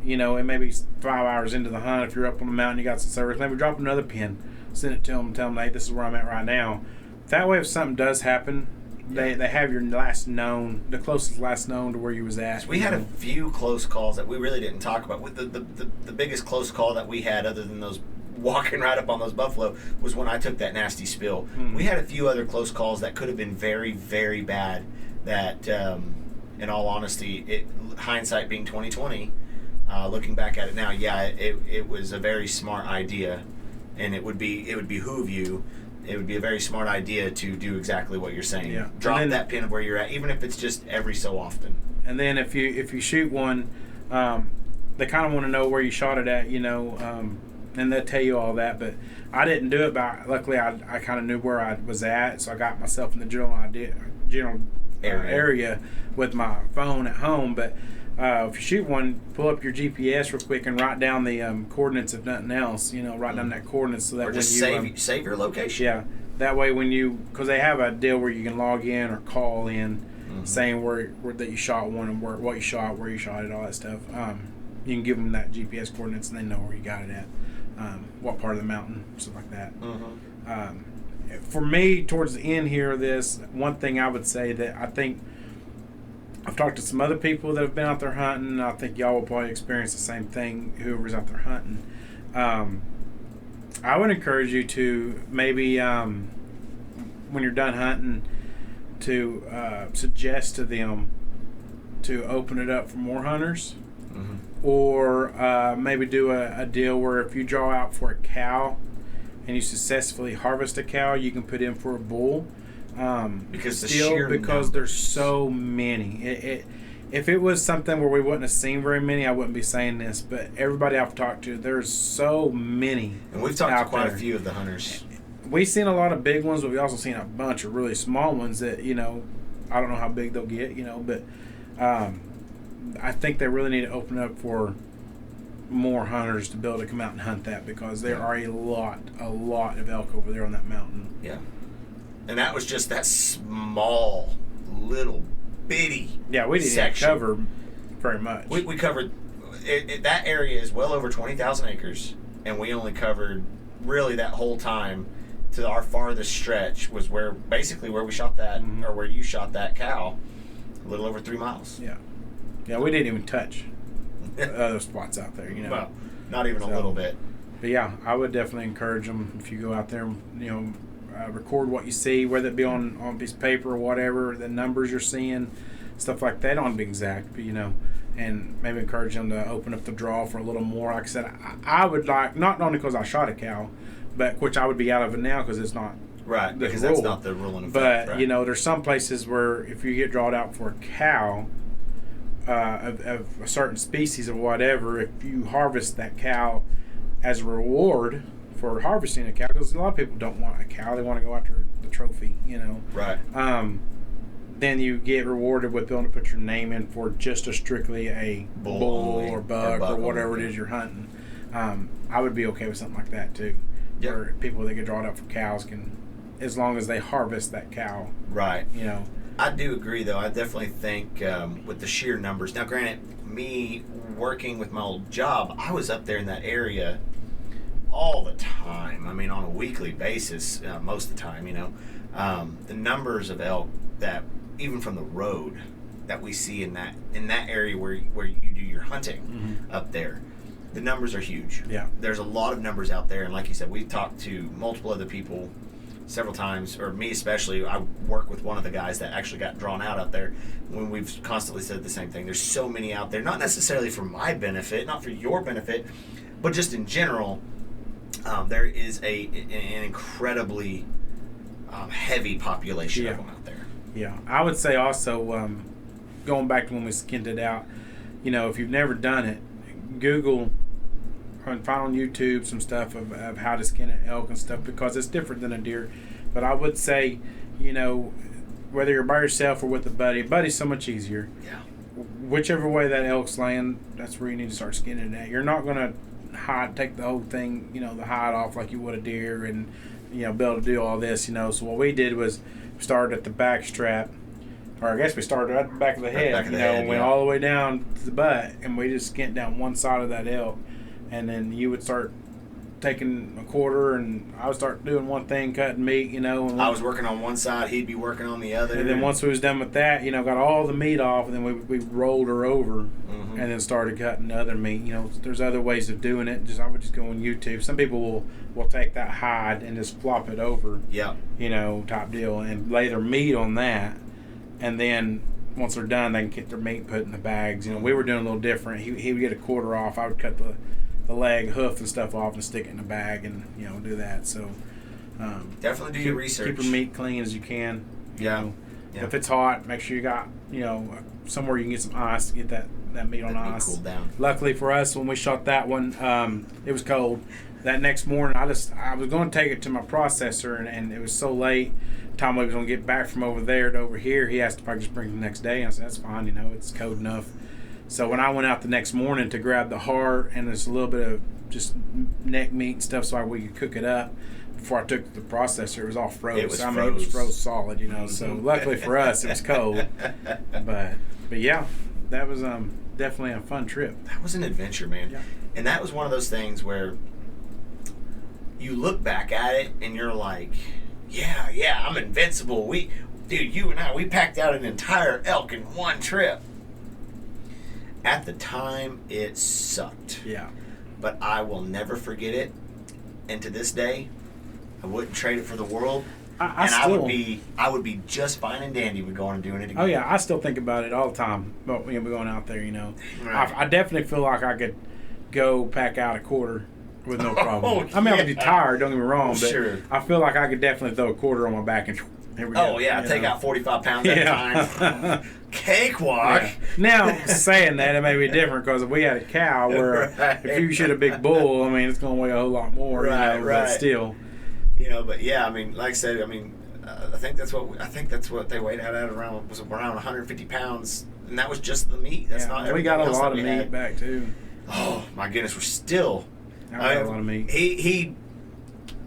Speaker 2: it may be 5 hours into the hunt. If you're up on a mountain, you got some service, maybe drop another pin, send it to them, tell them, hey, this is where I'm at right now. That way, if something does happen, they have your the closest last known to where you was at.
Speaker 1: So we had a few close calls that we really didn't talk about. With the biggest close call that we had, other than those walking right up on those buffalo, was when I took that nasty spill. We had a few other close calls that could have been very, very bad. That, in all honesty, hindsight being 2020, looking back at it now, it was a very smart idea, and it would behoove you. It would be a very smart idea to do exactly what you're saying.
Speaker 2: Yeah.
Speaker 1: Drop that pin of where you're at, even if it's just every so often.
Speaker 2: And then if you shoot one, they kind of want to know where you shot it at, and they'll tell you all that. But I didn't do it, but luckily I kind of knew where I was at, so I got myself in the general area with my phone at home. But if you shoot one, pull up your GPS real quick and write down the coordinates, if nothing else. Write down that coordinates so that
Speaker 1: or just save your location.
Speaker 2: Yeah, that way because they have a deal where you can log in or call in, saying where that you shot one and what you shot, where you shot it, all that stuff. You can give them that GPS coordinates and they know where you got it at, what part of the mountain, stuff like that. For me, towards the end here of this, one thing I would say that I think. I've talked to some other people that have been out there hunting, and I think y'all will probably experience the same thing, whoever's out there hunting. I would encourage you to maybe, when you're done hunting, to suggest to them to open it up for more hunters. Or maybe do a deal where if you draw out for a cow and you successfully harvest a cow, you can put in for a bull.
Speaker 1: Because
Speaker 2: there's so many. If it was something where we wouldn't have seen very many, I wouldn't be saying this. But everybody I've talked to, there's so many.
Speaker 1: And we've talked to quite a few of the hunters.
Speaker 2: We've seen a lot of big ones, but we've also seen a bunch of really small ones that I don't know how big they'll get. But I think they really need to open up for more hunters to be able to come out and hunt that, because there are a lot of elk over there on that mountain.
Speaker 1: Yeah. And that was just that small, little, bitty
Speaker 2: Yeah, we didn't
Speaker 1: section.
Speaker 2: cover very much.
Speaker 1: We covered, that area is well over 20,000 acres, and we only covered, really that whole time, to our farthest stretch was basically where we shot that, or where you shot that cow, a little over 3 miles.
Speaker 2: Yeah, we didn't even touch other spots out there, you know.
Speaker 1: Well, not even a little bit.
Speaker 2: But yeah, I would definitely encourage them, if you go out there, you know, record what you see, whether it be on a piece of paper or whatever, the numbers you're seeing, stuff like that. Don't be exact, but you know, and maybe encourage them to open up the draw for a little more. Like I said, I would like, not only because I shot a cow, but which I would be out of it now because it's not
Speaker 1: Right,
Speaker 2: the
Speaker 1: because
Speaker 2: rule.
Speaker 1: that's not the rule in effect.
Speaker 2: But
Speaker 1: right.
Speaker 2: you know, there's some places where if you get drawn out for a cow of a certain species or whatever, if you harvest that cow as a reward for harvesting a cow, because a lot of people don't want a cow, they want to go after the trophy, you know.
Speaker 1: Right.
Speaker 2: Then you get rewarded with being able to put your name in for just strictly a bull or buck or whatever it is you're hunting. I would be okay with something like that too.
Speaker 1: Yep.
Speaker 2: Where people that get drawn up for cows can, as long as they harvest that cow.
Speaker 1: Right.
Speaker 2: You know.
Speaker 1: I do agree, though. I definitely think with the sheer numbers. Now, granted, me working with my old job, I was up there in that area all the time. I mean, on a weekly basis, most of the time, you know. The numbers of elk that, even from the road, that we see in that area where you do your hunting up there, the numbers are huge.
Speaker 2: Yeah.
Speaker 1: There's a lot of numbers out there, and like you said, we've talked to multiple other people several times, or me especially. I work with one of the guys that actually got drawn out there, when we've constantly said the same thing. There's so many out there, not necessarily for my benefit, not for your benefit, but just in general. There is an incredibly heavy population of them out there.
Speaker 2: Yeah, I would say also, going back to when we skinned it out, you know, if you've never done it, Google and find on YouTube some stuff of how to skin an elk and stuff, because it's different than a deer. But I would say, you know, whether you're by yourself or with a buddy's so much easier.
Speaker 1: Yeah.
Speaker 2: Whichever way that elk's laying, that's where you need to start skinning it at. You're not going to take the whole thing, you know, the hide off like you would a deer and, you know, be able to do all this, you know. So what we did was started at the back strap, or I guess we started at the back of the head, and went all the way down to the butt, and we just skinned down one side of that elk. And then you would start taking a quarter, and I would start doing one thing, cutting meat, you know. And
Speaker 1: I was working on one side, he'd be working on the other.
Speaker 2: And then once we was done with that, you know, got all the meat off, and then we rolled her over, and then started cutting the other meat. You know, there's other ways of doing it. I would just go on YouTube. Some people will take that hide and just flop it over.
Speaker 1: Yeah.
Speaker 2: You know, type deal, and lay their meat on that, and then once they're done, they can get their meat put in the bags. You know, we were doing a little different. He would get a quarter off. I would cut the leg, hoof, and stuff off and stick it in the bag, and you know, do that. So
Speaker 1: definitely do your research.
Speaker 2: Keep your meat clean as you can. You know.
Speaker 1: Yeah.
Speaker 2: If it's hot, make sure you got, you know, somewhere you can get some ice to get that meat on ice.
Speaker 1: Cool down.
Speaker 2: Luckily for us, when we shot that one, it was cold. That next morning, I was going to take it to my processor, and it was so late. Tom was going to get back from over there to over here. He asked if I could just bring it the next day. And I said, that's fine. You know, it's cold enough. So when I went out the next morning to grab the heart and there's a little bit of just neck meat and stuff so we could cook it up, before I took it to the processor, it was all froze.
Speaker 1: It was
Speaker 2: froze solid, you know. So luckily for us, it was cold. But yeah, that was definitely a fun trip.
Speaker 1: That was an adventure, man.
Speaker 2: Yeah.
Speaker 1: And that was one of those things where you look back at it and you're like, yeah, I'm invincible. You and I, we packed out an entire elk in one trip. At the time, it sucked.
Speaker 2: Yeah.
Speaker 1: But I will never forget it. And to this day, I wouldn't trade it for the world. I would be just fine and dandy with going and doing it again.
Speaker 2: Oh yeah, I still think about it all the time. But we're going out there, you know.
Speaker 1: Right.
Speaker 2: I definitely feel like I could go pack out a quarter with no problem. I mean, I'm gonna be tired. Don't get me wrong, but
Speaker 1: sure.
Speaker 2: I feel like I could definitely throw a quarter on my back and here we go.
Speaker 1: Oh yeah, take out 45 pounds at a time. Cakewalk.
Speaker 2: Yeah. Now, saying that, it may be different because if we had a cow where if you shoot a big bull, I mean, it's going to weigh a whole lot more.
Speaker 1: Right,
Speaker 2: you know,
Speaker 1: right.
Speaker 2: But still.
Speaker 1: You know, but yeah, I mean, like I said, I mean, I think that's what they weighed out at around 150 pounds. and that was just the meat. That's not
Speaker 2: we
Speaker 1: everything
Speaker 2: got a
Speaker 1: else
Speaker 2: lot
Speaker 1: that
Speaker 2: of
Speaker 1: we
Speaker 2: meat
Speaker 1: had.
Speaker 2: back too.
Speaker 1: Oh my goodness, we're still.
Speaker 2: I got a lot of meat.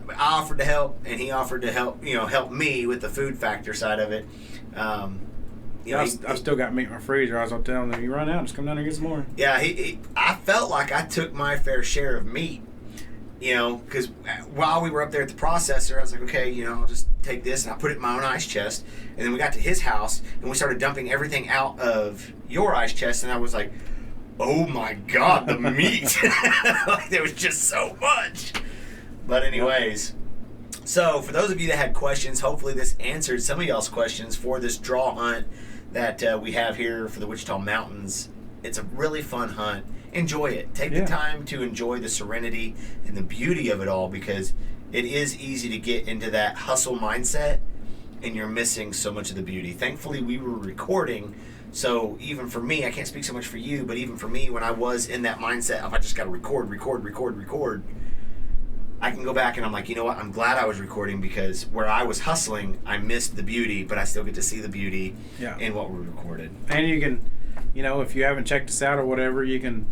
Speaker 1: I offered to help, and he offered to help me with the food factor side of it.
Speaker 2: I've still got meat in my freezer. I was telling them, you run out, just come down here and get some more.
Speaker 1: Yeah, I felt like I took my fair share of meat, because while we were up there at the processor, I was like, okay, I'll just take this, and I put it in my own ice chest. And then we got to his house, and we started dumping everything out of your ice chest, and I was like, oh my God, the meat. Like, there was just so much. But anyways, so for those of you that had questions, hopefully this answered some of y'all's questions for this draw hunt that we have here for the Wichita Mountains. It's a really fun hunt. Enjoy it. Take the time to enjoy the serenity and the beauty of it all, because it is easy to get into that hustle mindset and you're missing so much of the beauty. Thankfully, we were recording, so even for me, I can't speak so much for you, but even for me, when I was in that mindset of I just got to record, I can go back and I'm like, you know what? I'm glad I was recording, because where I was hustling, I missed the beauty, but I still get to see the beauty in what we recorded.
Speaker 2: And you can, if you haven't checked us out or whatever, you can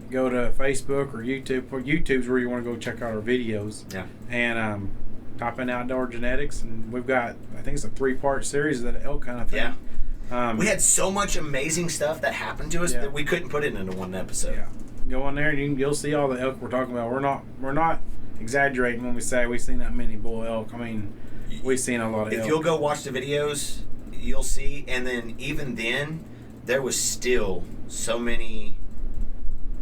Speaker 2: go to Facebook or YouTube. YouTube's where you want to go check out our videos.
Speaker 1: Yeah.
Speaker 2: And type in Outdoor Genetics, and we've got, I think it's a 3-part series of that elk kind of thing.
Speaker 1: Yeah. We had so much amazing stuff that happened to us that we couldn't put it into one episode.
Speaker 2: Yeah. Go on there and you'll see all the elk we're talking about. We're not exaggerating when we say we've seen that many bull elk. I mean, we've seen a lot of elk.
Speaker 1: If you'll go watch the videos, you'll see. And then even then, there was still so many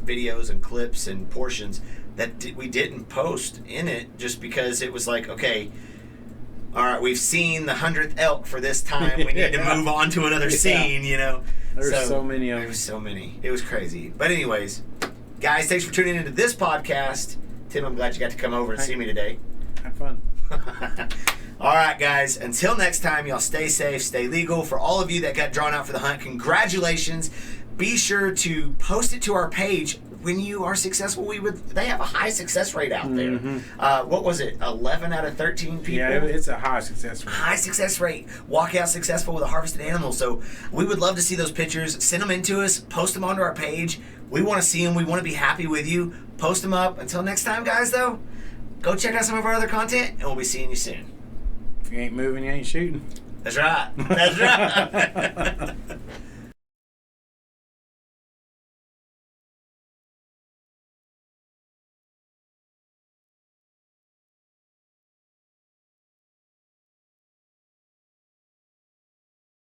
Speaker 1: videos and clips and portions that we didn't post in it, just because it was like, okay, all right, we've seen the 100th elk for this time. We need to move on to another scene,
Speaker 2: There's so many of them.
Speaker 1: There was so many. It was crazy. But anyways, guys, thanks for tuning into this podcast. Tim, I'm glad you got to come over and see me today.
Speaker 2: Have fun.
Speaker 1: All right, guys. Until next time, y'all stay safe, stay legal. For all of you that got drawn out for the hunt, congratulations. Be sure to post it to our page. When you are successful, they have a high success rate out there.
Speaker 2: Mm-hmm.
Speaker 1: What was it? 11 out of 13 people?
Speaker 2: Yeah, it's a high success rate.
Speaker 1: High success rate. Walk out successful with a harvested animal. So we would love to see those pictures. Send them in to us. Post them onto our page. We want to see them. We want to be happy with you. Post them up. Until next time, guys, though, go check out some of our other content, and we'll be seeing you soon.
Speaker 2: If you ain't moving, you ain't shooting.
Speaker 1: That's right. That's right.